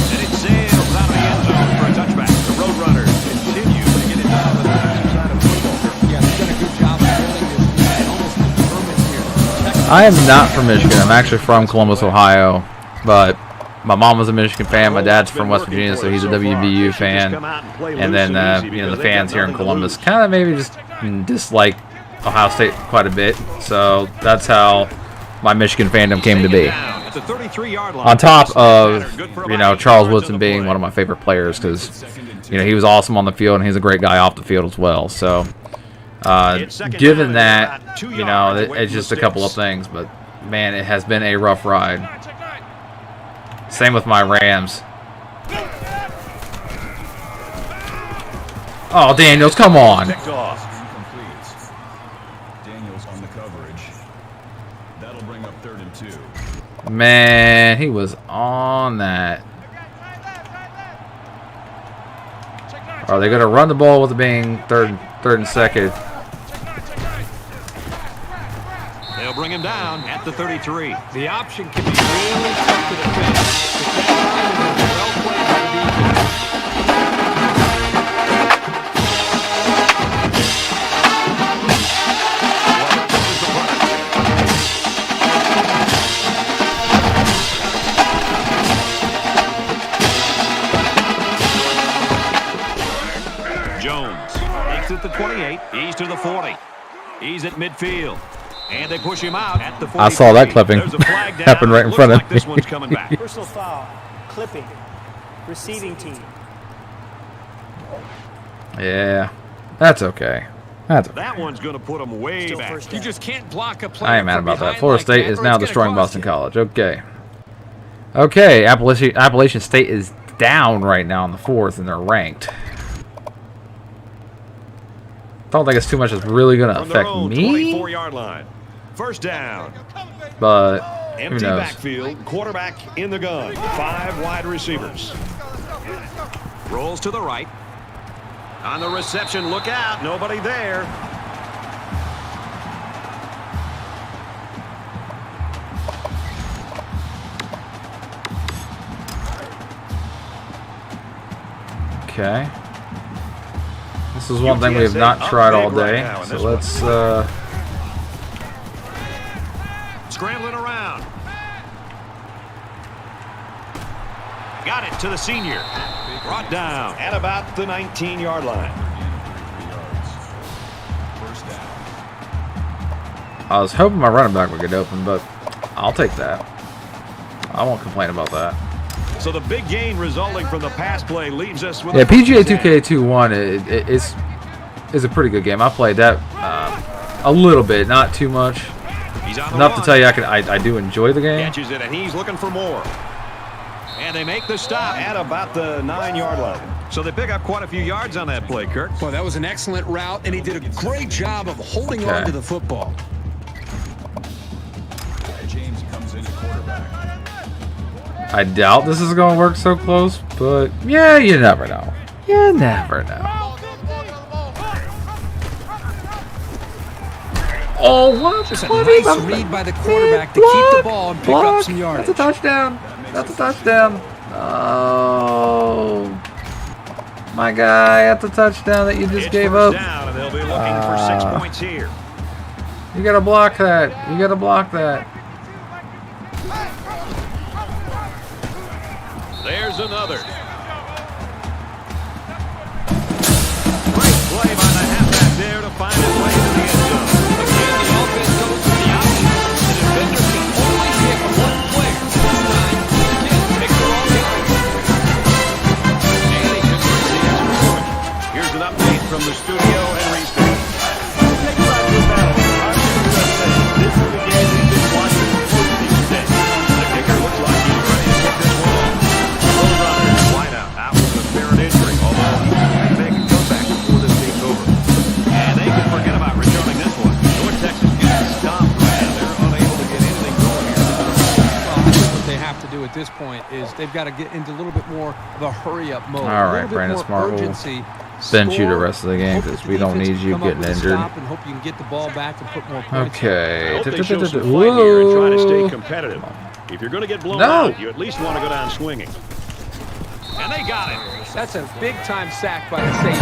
D: And it sails out of the end zone for a touchback. The Roadrunners continue to get it down to the defensive side of the football.
G: Yeah, they've done a good job of building this almost determined here.
B: I am not from Michigan. I'm actually from Columbus, Ohio, but my mom was a Michigan fan. My dad's from West Virginia, so he's a WVU fan. And then, you know, the fans here in Columbus kind of maybe just dislike Ohio State quite a bit. So that's how my Michigan fandom came to be.
D: At the 33-yard line.
B: On top of, you know, Charles Woodson being one of my favorite players, because, you know, he was awesome on the field and he's a great guy off the field as well. So, given that, you know, it's just a couple of things, but man, it has been a rough ride. Same with my Rams. Oh, Daniels, come on.
D: Picked off.
H: Incomplete. Daniels on the coverage. That'll bring up 3rd and 2.
B: Man, he was on that. Are they going to run the ball with it being third and second?
D: They'll bring him down at the 33.
G: The option can be really tough to defend. But that time is well played by the defense.
D: He's to the 40. He's at midfield. And they push him out at the 40.
B: I saw that clipping
D: There's a flag down.
B: happen right in front of
D: Looks like this one's coming back.
J: Personal foul. Clipping. Receiving team.
B: Yeah, that's okay. That's okay.
D: That one's going to put him way
J: Still
D: back.
J: first
E: You
J: down.
E: just can't block a player
B: I am mad
E: from
B: about that.
E: behind
B: Florida
E: like
B: State
E: that,
B: is
E: or
B: now
E: it's gonna
B: destroying
E: cost
B: Boston
E: you.
B: College. Okay. Okay, Appalachian State is down right now in the 4th, and they're ranked. Don't think it's too much that's really going to
D: From their
B: affect
D: own
B: me,
D: 24-yard line. First down.
B: but who
D: Empty
B: knows?
D: backfield. Quarterback in the gun. 5 wide receivers. Rolls to the right. On the reception, look out. Nobody there.
B: Okay. This is one thing we have not tried all day, so let's
D: Scrambling around. Got it to the senior. Brought down at about the 19-yard line.
H: First down.
B: I was hoping my running back would get open, but I'll take that. I won't complain about that.
D: So the big gain resulting from the pass play leaves us with
B: Yeah,
D: a
B: PGA
D: first down.
B: 2K21 is a pretty good game. I played that a little bit, not too much.
D: He's on the
B: Enough to
D: run.
B: tell you I do enjoy the game.
D: Catches it, and he's looking for more. And they make the stop at about the 9-yard line. So they pick up quite a few yards on that play, Kirk.
G: Well, that was an excellent route, and he did a great job of holding
B: Okay.
G: on to the football.
H: James comes in at quarterback.
B: I doubt this is going to work so close, but yeah, you never know. You never know. Oh, what?
G: Just a nice read by the quarterback to keep the ball and pick up some yardage.
B: That's a touchdown. That's a touchdown. Oh, my guy, that's a touchdown that you just
D: It's
B: gave
D: first
B: up.
D: down, and they'll be looking for 6 points here.
B: You gotta block that. You gotta block that.
D: There's another. Great play by the halfback there to find his way to the end zone.
E: Again, the offense goes to the option. The defender can only pick one player. This time, again, pick the wrong guy.
D: And he just receives point. Here's an update from the studio and restart.
I: Take back your battle. This is the game we've been watching closely today.
D: The kicker looks like he's ready to kick this one off. Roadrunner, wide out with an apparent injury, although he might make a comeback before this game's over. And they can forget about returning this one. North Texas gets stopped, and they're unable to get anything going here.
G: Well, I think what they have to do at this point is they've got to get into a little bit more of a hurry-up mode.
B: All right,
G: A little bit
B: Brandon
G: more
B: Smart will
G: urgency.
B: bench you the
G: Score,
B: rest of the game
G: hope
B: because
G: that
B: we
G: the
B: don't
G: defense
B: need you
G: come up
B: getting
G: with a
B: injured.
G: stop and hope you can get the ball back and put more points.
D: I
B: Okay.
D: hope they show some fight here and try to stay
B: Whoa.
D: competitive. If you're going to get blown
B: No.
D: out, you at least want to go down swinging. And they got it.
G: That's a big-time sack by the safety. The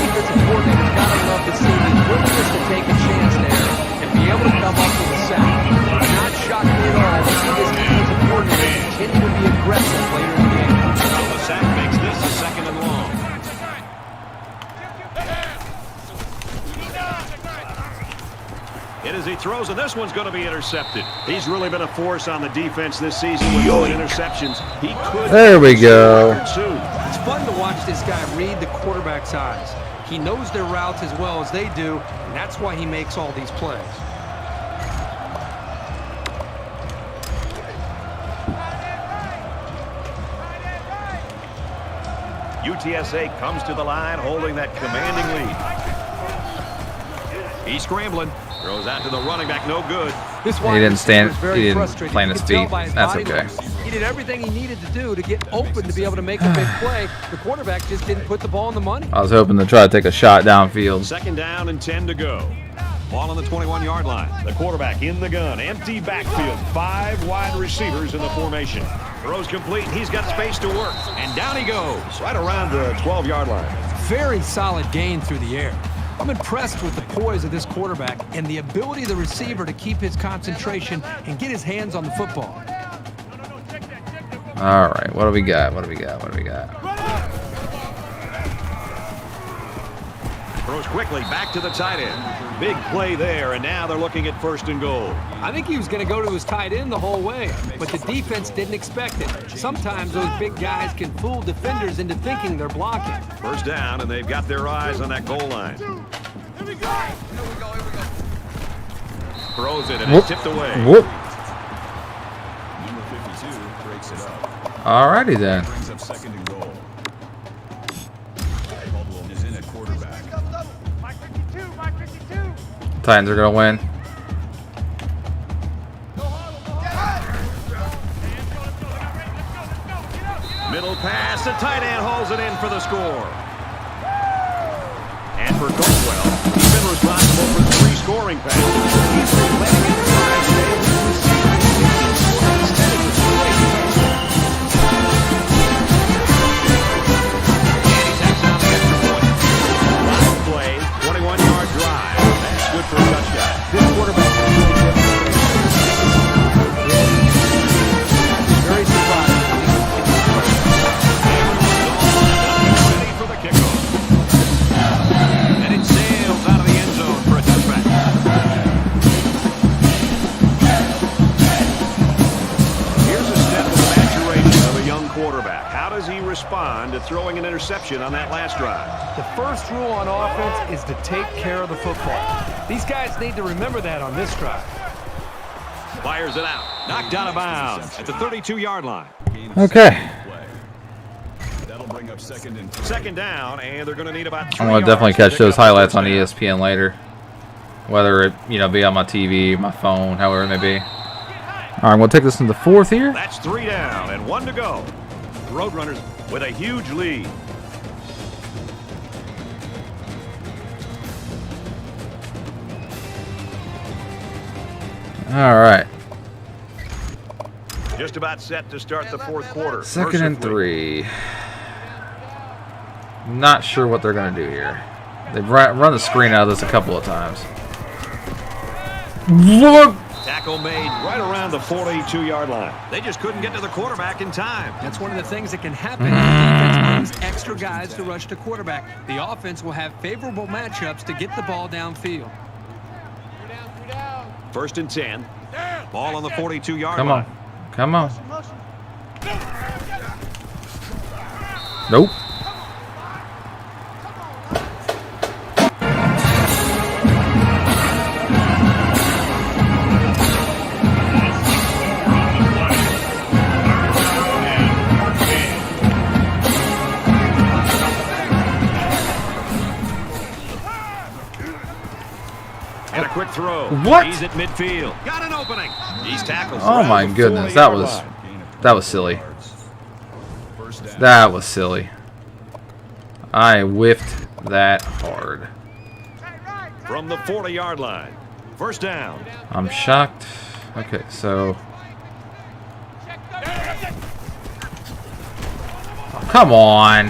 G: defensive coordinator's got to love to see his willingness to take a chance there and be able to come up with a sack. Not shocking at all to see this defensive coordinator continue to be aggressive later in the game.
D: So the sack makes this a 2nd and long. It as he throws, and this one's going to be intercepted. He's really been a force on the defense this season with those interceptions. He could.
B: There we go.
D: Soon.
G: It's fun to watch this guy read the quarterback's eyes. He knows their routes as well as they do, and that's why he makes all these plays.
D: UTSA comes to the line holding that commanding lead. He's scrambling. Throws out to the running back. No good.
G: This
B: He didn't stand-
G: receiver is very
B: he didn't
G: frustrated.
B: plant
G: You
B: his
G: can tell
B: feet.
G: by his
B: That's
G: body
B: okay.
G: language. He did everything he needed to do to get open to be able to make a big play. The quarterback just didn't put the ball in the money.
B: I was hoping to try to take a shot downfield.
D: 2nd down and 10 to go. Ball on the 21-yard line. The quarterback in the gun. Empty backfield. 5 wide receivers in the formation. Throws complete. He's got space to work. And down he goes. Right around the 12-yard line.
G: Very solid gain through the air. I'm impressed with the poise of this quarterback and the ability of the receiver to keep his concentration and get his hands on the football.
B: All right, what do we got? What do we got? What do we got?
D: Throws quickly back to the tight end. Big play there, and now they're looking at 1st and goal.
G: I think he was going to go to his tight end the whole way, but the defense didn't expect it. Sometimes those big guys can fool defenders into thinking they're blocking.
D: 1st down, and they've got their eyes on that goal line.
F: Here we go.
D: Throws it, and it's tipped away.
B: Whoop.
H: Number 52 breaks it up.
B: Alrighty then.
H: Brings up 2nd and goal. Caldwell is in at quarterback.
F: Mike 52, Mike 52.
B: Titans are gonna win.
D: Middle pass, the tight end holds it in for the score. And for Caldwell, he's been responsible for 3 scoring passes. He's been letting it fly today with the receiver making plays instead of just waiting. And he takes out the extra point. Last play, 21-yard drive. That's good for a touchdown.
G: This quarterback is really good. Very surprised.
D: Ready for the kickoff. And it sails out of the end zone for a touchback. Here's a step of the maturation of a young quarterback. How does he respond to throwing an interception on that last drive?
G: The first rule on offense is to take care of the football. These guys need to remember that on this drive.
D: Fires it out. Knocked out of bounds at the 32-yard line.
B: Okay.
H: That'll bring up 2nd and 3.
D: 2nd down, and they're going to need about 3
B: I'm gonna definitely
D: yards to
B: catch
D: pick
B: those
D: up the
B: highlights on
D: first down.
B: ESPN later, whether it be on my TV, my phone, however it may be. All right, I'm gonna take this in the 4th here.
D: That's 3 down and 1 to go. Roadrunners with a huge lead.
B: All right,
D: Just about set to start the 4th quarter.
B: 2nd and 3. Not sure what they're gonna do here. They've run the screen out of this a couple of times. Look.
D: Tackle made right around the 42-yard line. They just couldn't get to the quarterback in time.
G: That's one of the things that can happen. The defense brings extra guys to rush the quarterback. The offense will have favorable matchups to get the ball downfield.
D: 1st and 10. Ball on the 42-yard
B: Come
D: line.
B: on, come on. Nope.
D: And a quick throw.
B: What?
D: He's at midfield. Got an opening. He's tackled.
B: Oh my goodness, that was silly. That was silly. I whiffed that hard.
D: From the 40-yard line. 1st down.
B: I'm shocked. Okay, so oh, come on.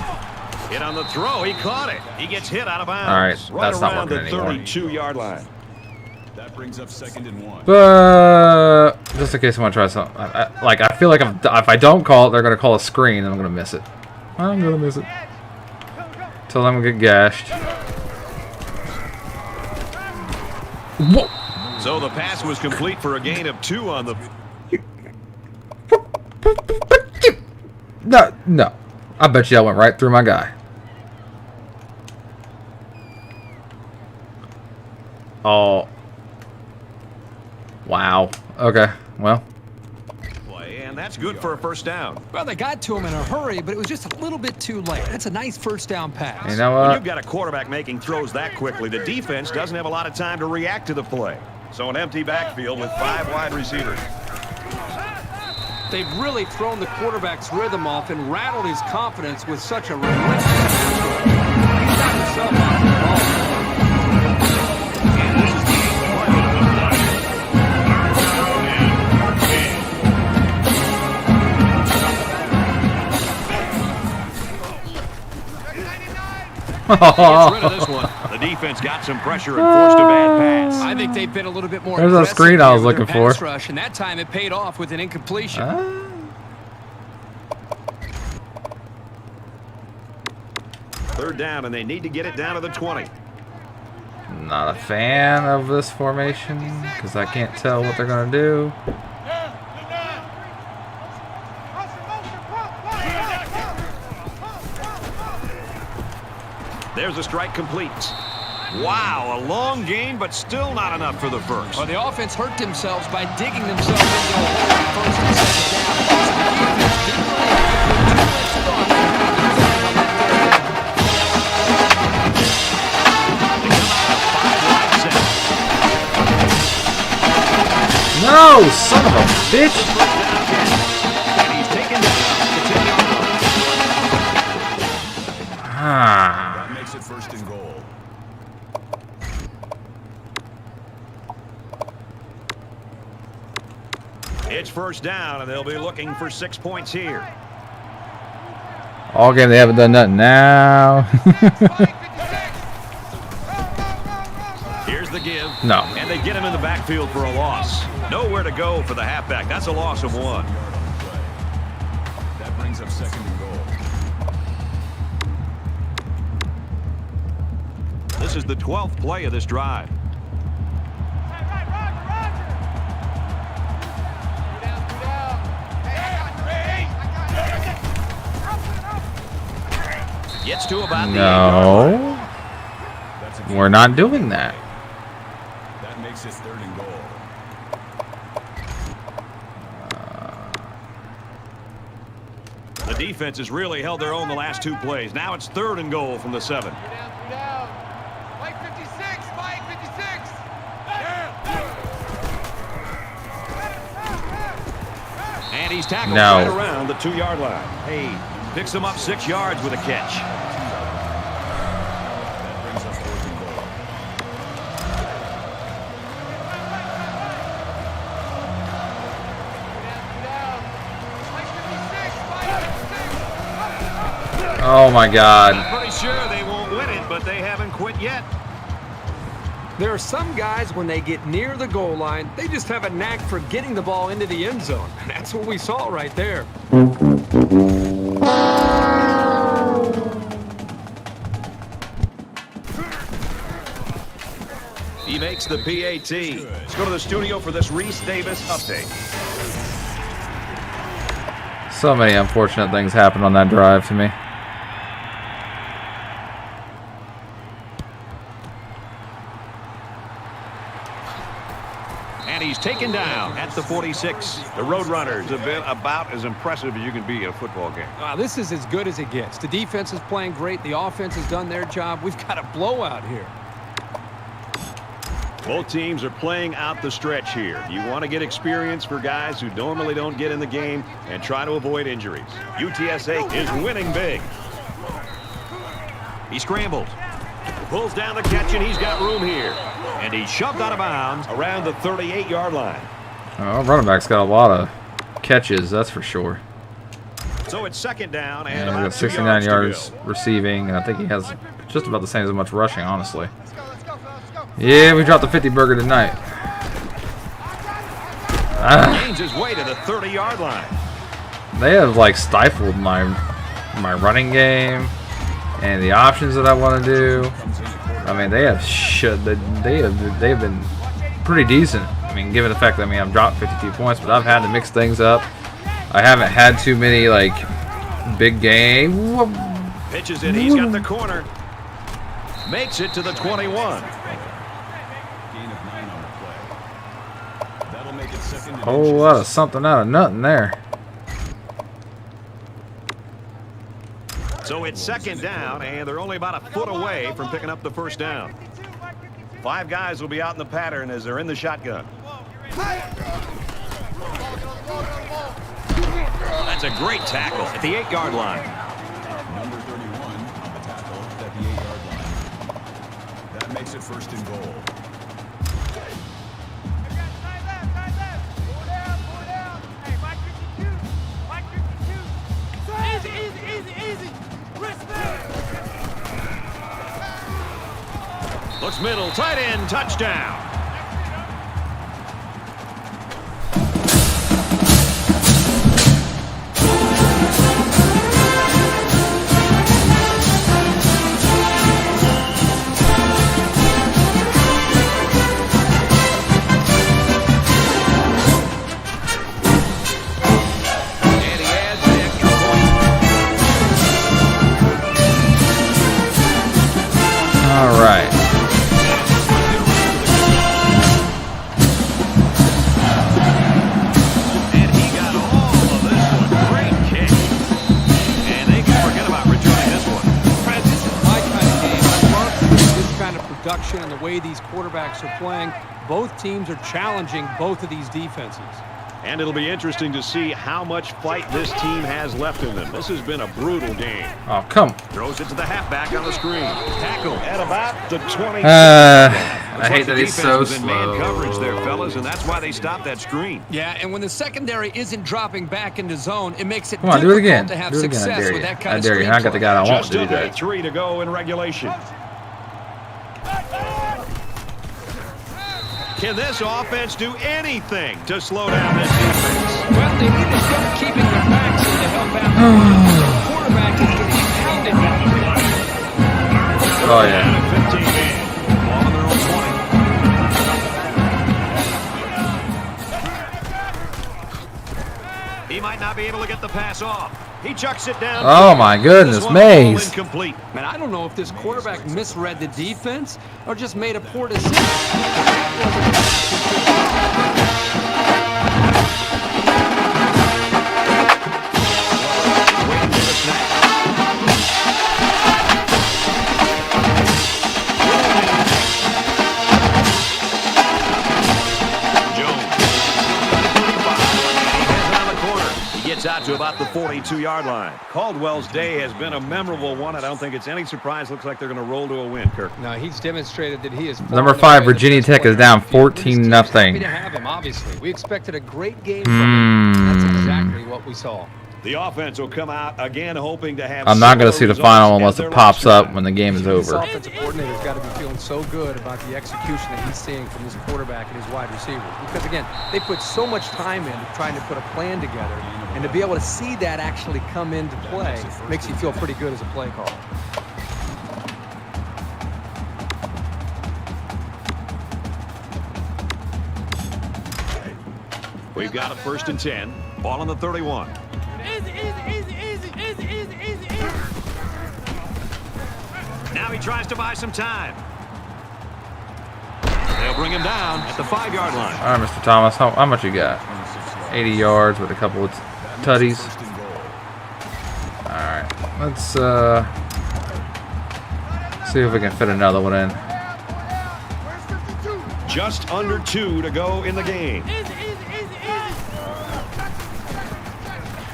D: Hit on the throw. He caught it. He gets hit out of bounds.
B: All right, that's not
D: around
B: working
D: the
B: anymore.
D: 32-yard line.
H: That brings up 2nd and 1.
B: Just in case I want to try something. I feel like if I don't call it, they're going to call a screen, and I'm going to miss it. I'm going to miss it. Till I'm going to get gashed. Whoa.
D: So the pass was complete for a gain of 2 on the...
B: No. I bet you I went right through my guy. Oh. Wow. Okay. Well.
D: And that's good for a 1st down.
G: Well, they got to him in a hurry, but it was just a little bit too late. That's a nice 1st down pass.
B: You know
D: When
B: what?
D: you've got a quarterback making throws that quickly, the defense doesn't have a lot of time to react to the play. So an empty backfield with 5 wide receivers.
G: They've really thrown the quarterback's rhythm off and rattled his confidence with such a relentless pass rush. He's got himself out of the ball.
D: And this is the 8th play of the play. Gets rid of this one. The defense got some pressure and forced a bad pass.
G: I think they've been a little bit more
B: There's that
G: aggressive
B: screen I
G: here
B: was
G: with their
B: looking for.
G: pass rush, and that time it paid off with an incompletion.
D: 3rd down, and they need to get it down to the 20.
B: Not a fan of this formation because I can't tell what they're going to do.
D: There's a strike complete. Wow, a long game, but still not enough for the first.
G: Well, the offense hurt themselves by digging themselves into a hole in first and second down. So the defense didn't really
B: No, son of a bitch!
H: That makes it first and goal.
D: It's first down, and they'll be looking for 6 points here.
B: All game they haven't done nothing now.
D: Here's the give.
B: No.
D: And they get him in the backfield for a loss. Nowhere to go for the halfback. That's a loss of 1.
H: That brings up second and goal.
D: This is the 12th play of this drive. Gets to about the 8-yard line.
B: No. We're not doing that.
H: That makes it third and goal.
D: The defense has really held their own the last 2 plays. Now it's third and goal from the 7.
F: Mike 56, Mike 56.
D: And he's tackled
B: No.
D: right around the 2-yard line. Hey, picks him up 6 yards with a catch.
H: That brings up fourth and goal.
B: Oh my God.
D: I'm pretty sure they won't win it, but they haven't quit yet.
G: There are some guys, when they get near the goal line, they just have a knack for getting the ball into the end zone. That's what we saw right there.
D: He makes the PAT. Let's go to the studio for this Reese Davis update.
B: So many unfortunate things happened on that drive to me.
D: And he's taken down at the 46. The Roadrunners have been about as impressive as you can be in a football game.
G: This is as good as it gets. The defense is playing great. The offense has done their job. We've got a blowout here.
D: Both teams are playing out the stretch here. You want to get experience for guys who normally don't get in the game and try to avoid injuries. UTSA is winning big. He scrambled. Pulls down the catch, and he's got room here. And he's shoved out of bounds around the 38-yard line.
B: Oh, running back's got a lot of catches, that's for sure.
D: So it's second down and
B: And he
D: about
B: got
D: 2
B: 69
D: yards
B: yards receiving, and I think he has just about the same as much rushing, honestly. Yeah, we dropped the 50 burger tonight.
D: Gains his way to the 30-yard line.
B: They have like stifled my running game and the options that I want to do. I mean, they have they've been pretty decent. I mean, given the fact that I've dropped 52 points, but I've had to mix things up. I haven't had too many like big game.
D: Pitches it. He's got the corner. Makes it to the 21.
H: Gain of 9 on the play. That'll make it second and
B: Whole lot of something out of nothing there.
D: So it's second down, and they're only about a foot away from picking up the first down. 5 guys will be out in the pattern as they're in the shotgun. That's a great tackle at the 8-yard line.
H: Number 31 on the tackle at the 8-yard line. That makes it first and goal.
D: Looks middle, tight end, touchdown.
G: direction and the way these quarterbacks are playing. Both teams are challenging both of these defenses.
D: And it'll be interesting to see how much fight this team has left in them. This has been a brutal game.
B: Oh, come.
D: Throws it to the halfback on the screen. Tackle at about the 20.
B: I hate that he's so
D: slow. Man coverage there, fellas, and that's why they stopped that screen.
G: Yeah, and when the secondary isn't dropping back into zone, it makes it
B: Come on, do it again.
G: to have
B: Do it again.
G: success
B: I dare
G: with
B: you.
G: that kind
B: I
G: of
B: dare you.
G: screen
B: I got the guy I want
D: Just
B: to do
D: under
B: that.
D: 3 to go in regulation. Can this offense do anything to slow down this defense?
G: Well, they need to start keeping their backs in to help out. The quarterback is getting pounded back there.
B: Oh, yeah.
D: 15 man. Ball on their own 20. He might not be able to get the pass off. He chucks it down.
B: Oh, my goodness, Maze.
D: Incomplete.
G: Man, I don't know if this quarterback misread the defense or just made a poor decision.
D: Out to about the 42-yard line. Caldwell's day has been a memorable one. I don't think it's any surprise. Looks like they're going to roll to a win, Kirk.
G: No, he's demonstrated that he is.
B: Number 5, Virginia Tech is down 14-0.
G: Happy to have him, obviously. We expected a great game from him. That's exactly what we saw.
D: The offense will come out again, hoping to have.
B: I'm not going to see the final unless it pops up when the game is over.
G: This offensive coordinator's got to be feeling so good about the execution that he's seeing from his quarterback and his wide receivers. Because, again, they put so much time into trying to put a plan together. And to be able to see that actually come into play makes you feel pretty good as a play caller.
D: We've got a 1st and 10. Ball on the 31.
F: Easy.
D: Now he tries to buy some time. They'll bring him down at the 5-yard line.
B: All right, Mr. Thomas, how much you got? 80 yards with a couple of tutties. All right, let's see if we can fit another one in.
D: Just under 2 to go in the game.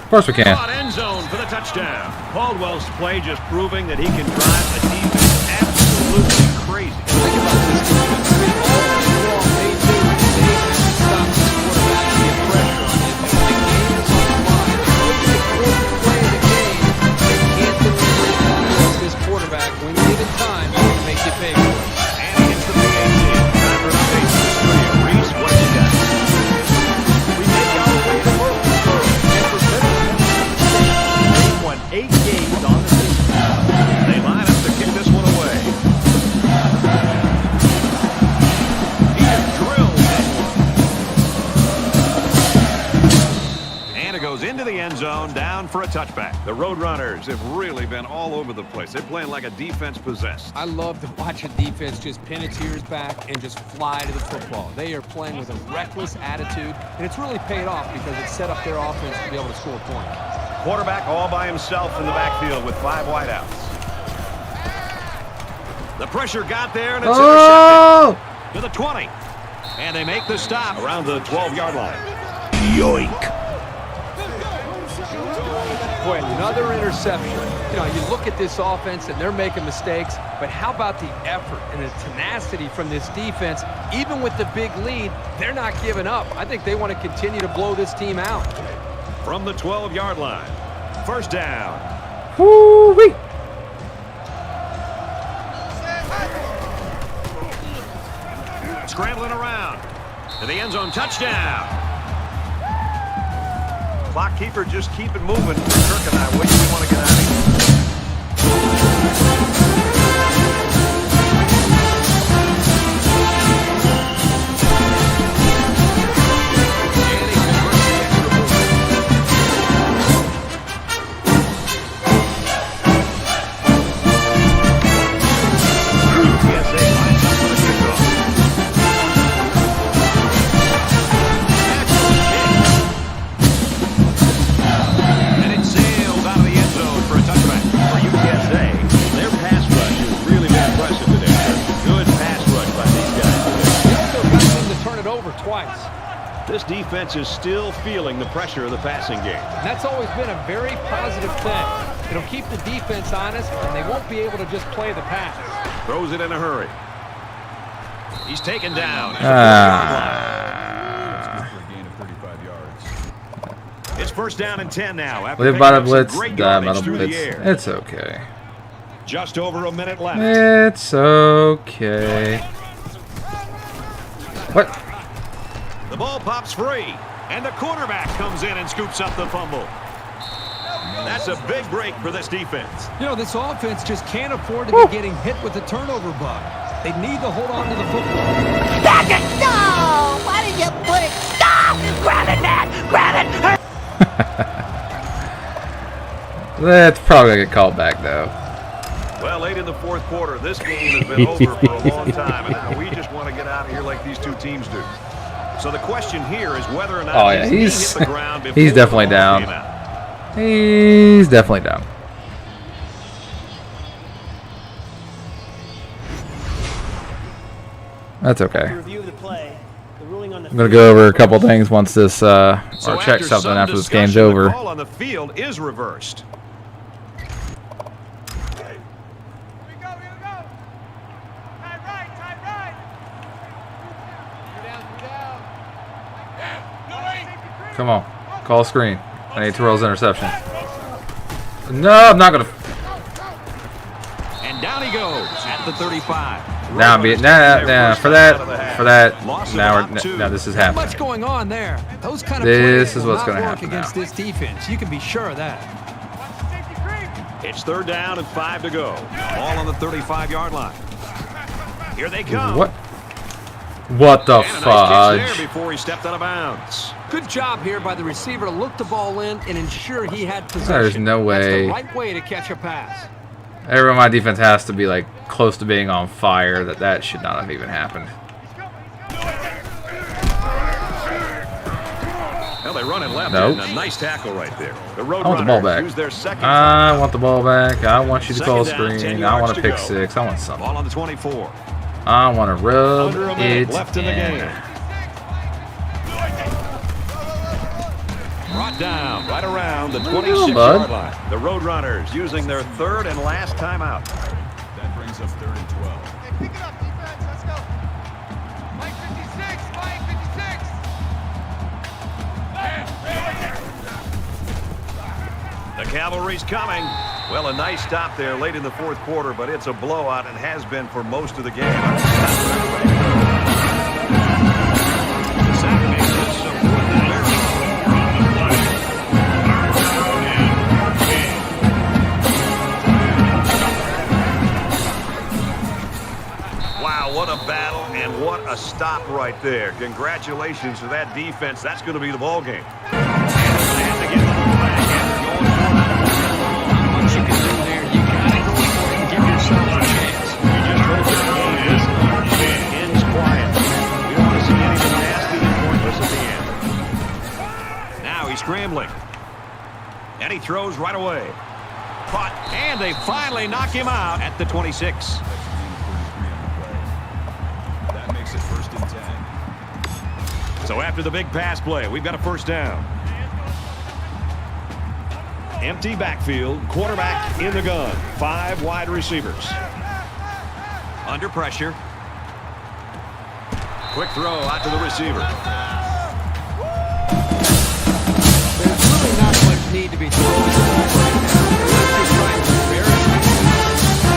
B: Of course we can.
D: End zone for the touchdown. Caldwell's play just proving that he can drive the defense absolutely crazy.
G: Think about this defense. I mean, all week long, they do is they have to stop this quarterback and get pressure on him. And when the game is on the line, look at the fourth play of the game. They can't deliver it against this quarterback. When given time, he can make you pay for it.
D: And against the PNC. Time for an update from the studio. Reese, what you got?
I: We make our way to Murfreesboro and for better. They've won 8 games on the season.
D: They line up to kick this one away. He just drilled that one. And it goes into the end zone, down for a touchback. The Roadrunners have really been all over the place. They're playing like a defense possessed.
G: I love to watch a defense just pin its ears back and just fly to the football. They are playing with a reckless attitude, and it's really paid off because it set up their offense to be able to score points.
D: Quarterback all by himself in the backfield with 5 wideouts. The pressure got there, and it's intercepted to the 20. And they make the stop around the 12-yard line. Yoink.
G: Boy, another interception. You know, you look at this offense, and they're making mistakes, but how about the effort and the tenacity from this defense? Even with the big lead, they're not giving up. I think they want to continue to blow this team out.
D: From the 12-yard line. 1st down.
B: Woo-wee.
D: Scrambling around. To the end zone, touchdown. Clock keeper just keep it moving. Kirk and I, when do we want to get out of here? UTSA lines up for the kickoff. And it sails out of the end zone for a touchback. This defense is still feeling the pressure of the passing game.
G: And that's always been a very positive thing. It'll keep the defense honest, and they won't be able to just play the pass.
D: Throws it in a hurry. He's taken down.
H: That's good for a gain of 35 yards.
D: It's first down and 10 now. After
B: We've
D: picking
B: about a
D: up some
B: blitz.
D: great yardage through the
B: Blitz.
D: air.
B: It's okay.
D: Just over a minute left.
B: It's okay. What?
D: The ball pops free, and the quarterback comes in and scoops up the fumble. That's a big break for this defense.
G: You know, this offense just can't afford to be getting hit with the turnover bug. They need to hold on to the football.
K: Back it! No! Why did you put it? Stop! Grab it, Matt! Grab it!
B: That's probably gonna get called back though.
D: Well, late in the fourth quarter, this game has been over for a long time, and now we just want to get out of here like these two teams do. So the question here is whether or not
B: he's
D: hit the ground before
B: he's definitely
D: the ball came
B: down.
D: out.
B: He's definitely down. That's okay.
J: Review of the play. The ruling on the
B: I'm gonna go over a couple things once this or check something
D: some
B: after this game's
D: discussion,
B: over.
D: The call on the field is reversed.
B: Come on, call screen. I need Terrell's interception. No, I'm not gonna.
D: And down he goes at the 35.
B: Now I'm being for that. Now this is
G: Not
B: happening.
G: much going on there. Those kind of
B: This
G: plays
B: is
G: will
B: what's
G: not
B: gonna
G: work
B: happen
G: against
B: now.
G: this defense. You can be sure of that.
D: It's third down and 5 to go. Ball on the 35-yard line. Here they come.
B: What the
D: And a nice catch
B: fudge?
D: there before he stepped out of bounds.
G: Good job here by the receiver to look the ball in and ensure he had possession.
B: There's no
G: That's
B: way.
G: the right way to catch a pass.
B: Everyone, my defense has to be like close to being on fire. That should not have even happened.
D: Well, they run it left.
B: Nope.
D: And a nice tackle right there. The
B: I want the ball back.
D: use their second
B: I want the ball back. I want you to call
D: Second down, 10
B: screen. I want
D: yards
B: a
D: to
B: pick
D: go.
B: 6. I want something.
D: Ball on the 24.
B: I want to rub
D: Under a minute
B: it
D: left in the game.
B: in.
D: Brought down right around the
B: on,
D: 26-yard line. The Roadrunners using their third and last timeout.
H: That brings up 3rd and 12.
F: Hey, pick it up, defense. Let's go. Mike 56. Mike 56.
D: The cavalry's coming. Well, a nice stop there late in the fourth quarter, but it's a blowout and has been for most of the game. The sack makes this a 4th and very. Wow, what a battle and what a stop right there. Congratulations to that defense. That's going to be the ball game. Scrambling. And he throws right away. Caught, and they finally knock him out at the 26.
H: That makes it 1st and 10.
D: So after the big pass play, we've got a first down. Empty backfield, quarterback in the gun. 5 wide receivers. Under pressure. Quick throw out to the receiver.
G: Not much need to be throwing the ball right now. Just trying to embarrass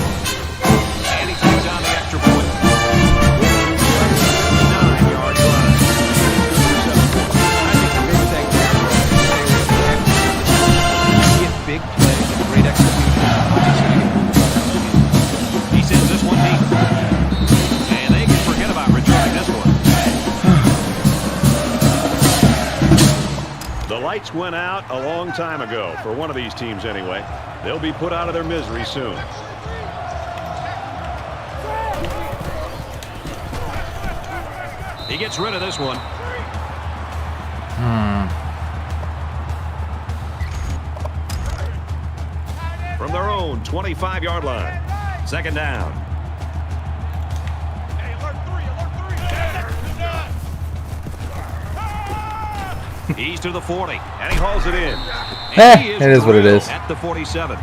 D: And he takes on the extra point. 9-yard line.
G: I think the big thing there is get big plays and great execution.
D: He sends this one deep. And they can forget about returning this one. The lights went out a long time ago, for one of these teams anyway. They'll be put out of their misery soon. He gets rid of this one. from their own 25-yard line. Second down.
F: Hey, alert 3.
D: He's to the 40, and he hauls it in.
B: It is what it is.
D: At the 47.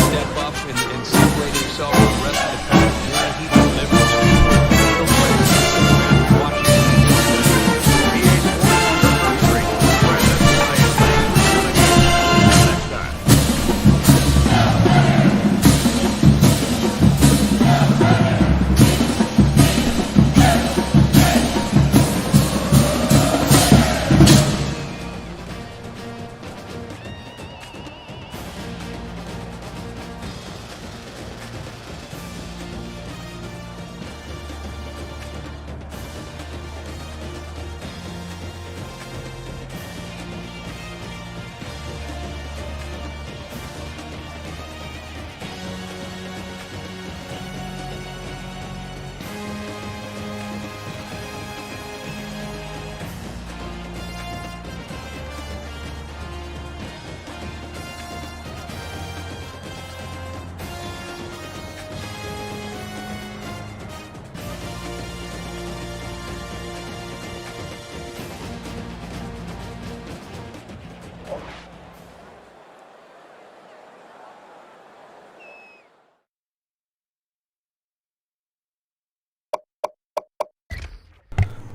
E: Step up and separate himself from the rest of the pack. Yeah, he delivers. Real players. Watch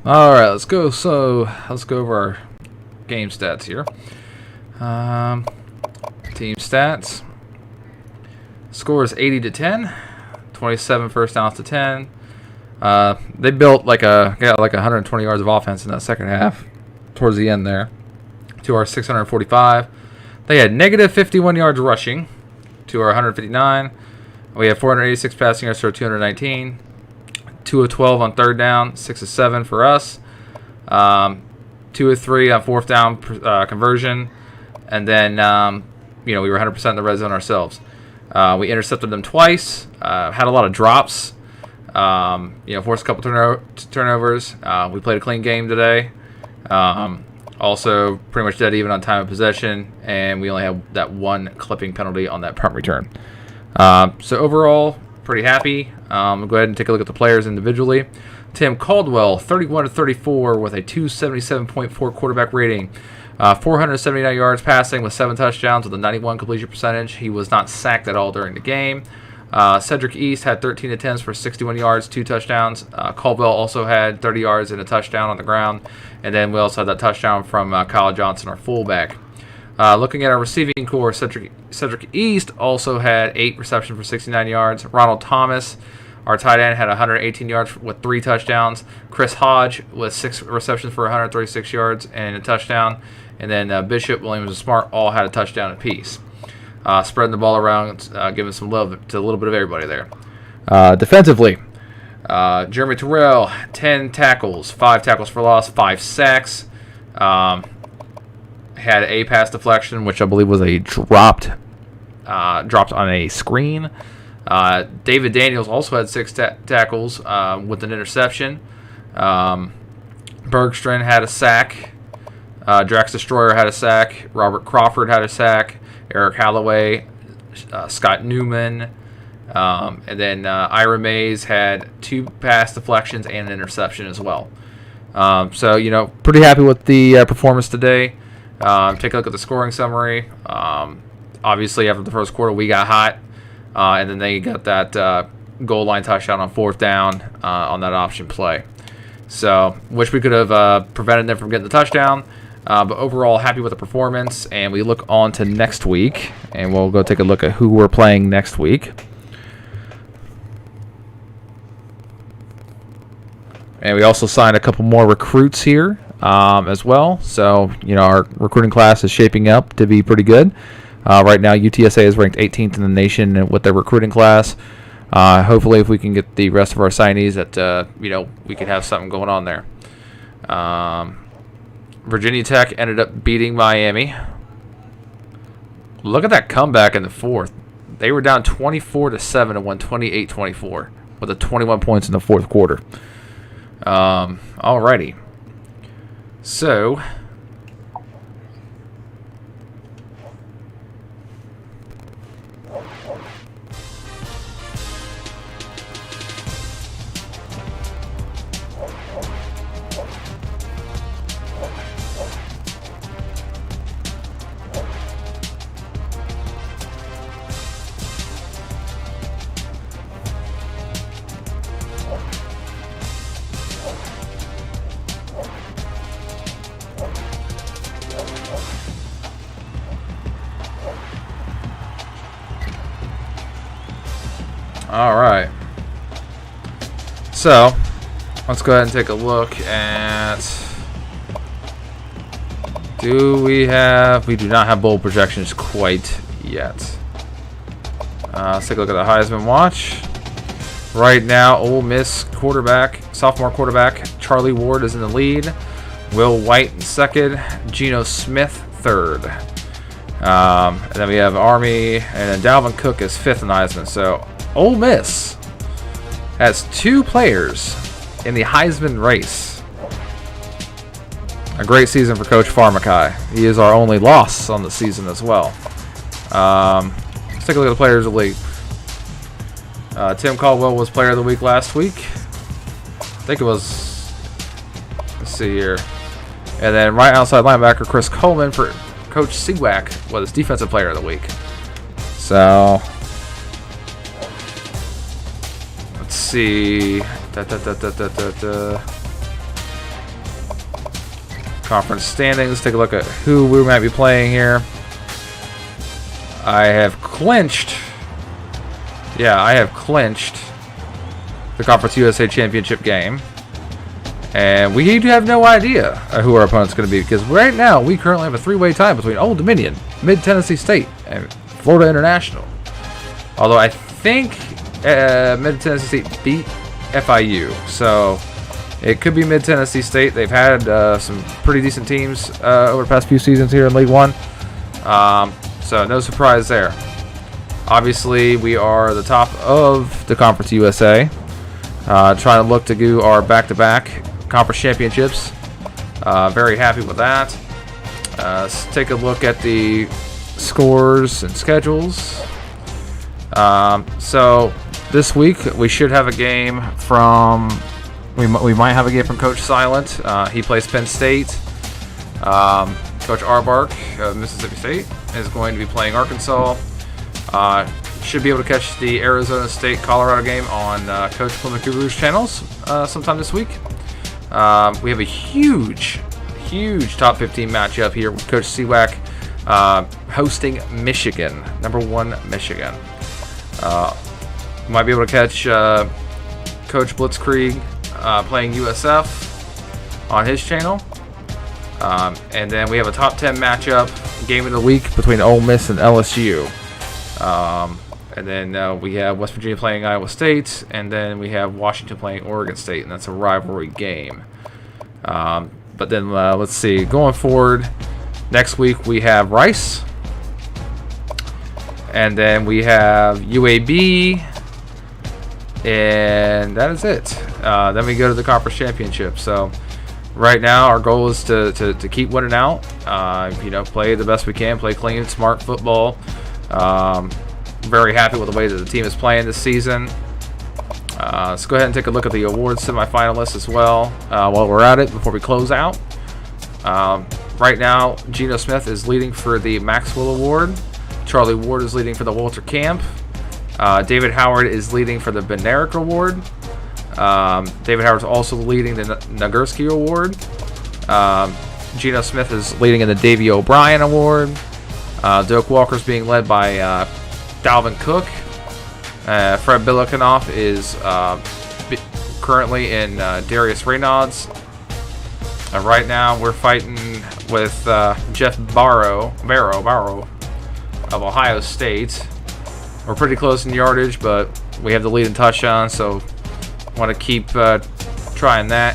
B: All right, let's go. So let's go over our game stats here. Team stats. Score is 80-10. 27 first downs to 10. They built got 120 yards of offense in that second half, towards the end there, to our 645. They had negative 51 yards rushing to our 159. We have 486 passing yards to our 219. 2 of 12 on third down, 6 of 7 for us. 2 of 3 on fourth down conversion, and then we were 100% in the red zone ourselves. We intercepted them twice. Had a lot of drops. Forced a couple turnovers. We played a clean game today. Also, pretty much dead even on time of possession, and we only had that one clipping penalty on that punt return. So overall, pretty happy. Go ahead and take a look at the players individually. Tim Caldwell, 31-34 with a 277.4 quarterback rating. 479 yards passing with 7 touchdowns with a 91 completion percentage. He was not sacked at all during the game. Cedric East had 13 attempts for 61 yards, 2 touchdowns. Caldwell also had 30 yards and a touchdown on the ground. And then we also had that touchdown from Kyle Johnson, our fullback. Looking at our receiving core, Cedric East also had 8 receptions for 69 yards. Ronald Thomas, our tight end, had 118 yards with 3 touchdowns. Chris Hodge with 6 receptions for 136 yards and a touchdown. And then Bishop, Williams, and Smart all had a touchdown apiece. Spreading the ball around, giving some love to a little bit of everybody there. Defensively, Jeremy Terrell, 10 tackles, 5 tackles for loss, 5 sacks. Had a pass deflection, which I believe was a dropped on a screen. David Daniels also had 6 tackles with an interception. Bergstrand had a sack. Drax Destroyer had a sack. Robert Crawford had a sack. Eric Holloway, Scott Newman, and then Ira Mays had 2 pass deflections and an interception as well. So, pretty happy with the performance today. Take a look at the scoring summary. Obviously, after the first quarter, we got hot, and then they got that goal line touchdown on 4th down on that option play. So, wish we could have prevented them from getting the touchdown. But overall, happy with the performance, and we look on to next week, and we'll go take a look at who we're playing next week. And we also signed a couple more recruits here as well. So, our recruiting class is shaping up to be pretty good. Right now, UTSA is ranked 18th in the nation with their recruiting class. Hopefully, if we can get the rest of our signees, that we can have something going on there. Virginia Tech ended up beating Miami. Look at that comeback in the fourth. They were down 24-7 and won 28-24 with a 21 points in the fourth quarter. Alrighty. So, all right. So, let's go ahead and take a look at. We do not have bowl projections quite yet. Let's take a look at the Heisman watch. Right now, Ole Miss sophomore quarterback Charlie Ward is in the lead. Will White in second. Geno Smith third. And then we have Army, and then Dalvin Cook is fifth in Heisman. So Ole Miss has 2 players in the Heisman race. A great season for Coach Farmakai. He is our only loss on the season as well. Let's take a look at the players of the league. Tim Caldwell was player of the week last week. I think it was, let's see here. And then right outside linebacker Chris Coleman for Coach Seawack was defensive player of the week. So, let's see. Conference standings. Take a look at who we might be playing here. I have clinched the Conference USA Championship game. And we do have no idea who our opponent's going to be, because right now we currently have a 3-way tie between Old Dominion, Mid-Tennessee State, and Florida International. Although I think Mid-Tennessee State beat FIU, so it could be Mid-Tennessee State. They've had some pretty decent teams over the past few seasons here in League 1. So no surprise there. Obviously, we are the top of the Conference USA. Trying to look to do our back-to-back conference championships. Very happy with that. Let's take a look at the scores and schedules. So this week we should have a game from. We might have a game from Coach Silent. He plays Penn State. Coach Arbark of Mississippi State is going to be playing Arkansas. Should be able to catch the Arizona State-Colorado game on Coach Plymouth Guru's channels sometime this week. We have a huge top 15 matchup here with Coach Seawack hosting Michigan, #1 Michigan. Might be able to catch Coach Blitzkrieg playing USF on his channel. And then we have a top 10 matchup, game of the week between Ole Miss and LSU. And then we have West Virginia playing Iowa State, and then we have Washington playing Oregon State, and that's a rivalry game. But then let's see, going forward, next week we have Rice, and then we have UAB, and that is it. Then we go to the conference championship. So right now our goal is to keep winning out. Play the best we can, play clean, smart football. Very happy with the way that the team is playing this season. Let's go ahead and take a look at the awards semifinalists as well while we're at it before we close out. Right now, Geno Smith is leading for the Maxwell Award. Charlie Ward is leading for the Walter Camp. David Howard is leading for the Benerick Award. David Howard is also leading the Nagurski Award. Geno Smith is leading in the Davey O'Brien Award. Doak Walker's being led by Dalvin Cook. Fred Billikanoff is currently in Darius Reynolds. Right now we're fighting with Jeff Barrow of Ohio State. We're pretty close in yardage, but we have the lead in touchdowns, so want to keep trying that.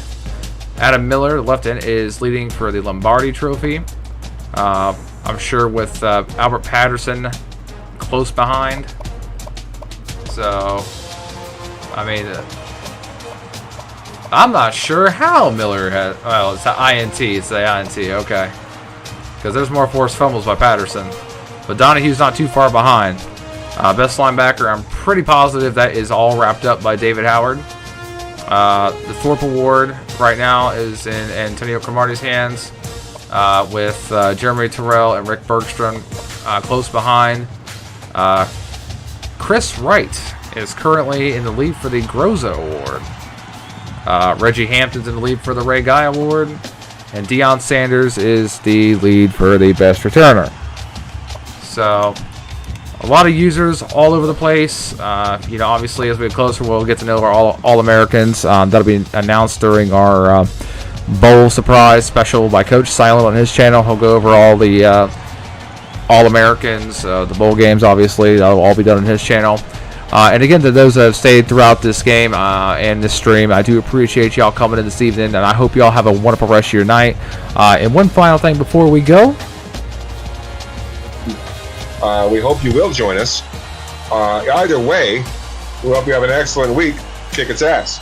B: Adam Miller, the left end, is leading for the Lombardi Trophy. I'm sure with Albert Patterson close behind. So, I mean, I'm not sure how Miller had. Well, it's the INT. It's the INT. Okay, because there's more forced fumbles by Patterson, but Donahue's not too far behind. Best linebacker, I'm pretty positive that is all wrapped up by David Howard. The Thorpe Award right now is in Antonio Cromartie's hands, with Jeremy Terrell and Rick Bergstrom close behind. Chris Wright is currently in the lead for the Groza Award. Reggie Hampton's in the lead for the Ray Guy Award. And Deion Sanders is the lead for the best returner. So, a lot of users all over the place. Obviously, as we get closer, we'll get to know our All-Americans. That'll be announced during our Bowl Surprise special by Coach Silent on his channel. He'll go over all the All-Americans, the bowl games, obviously. That'll all be done on his channel. And again, to those that have stayed throughout this game and this stream, I do appreciate y'all coming in this evening, and I hope y'all have a wonderful rest of your night. And one final thing before we go.
L: We hope you will join us. Either way, we hope you have an excellent week. Kick its ass.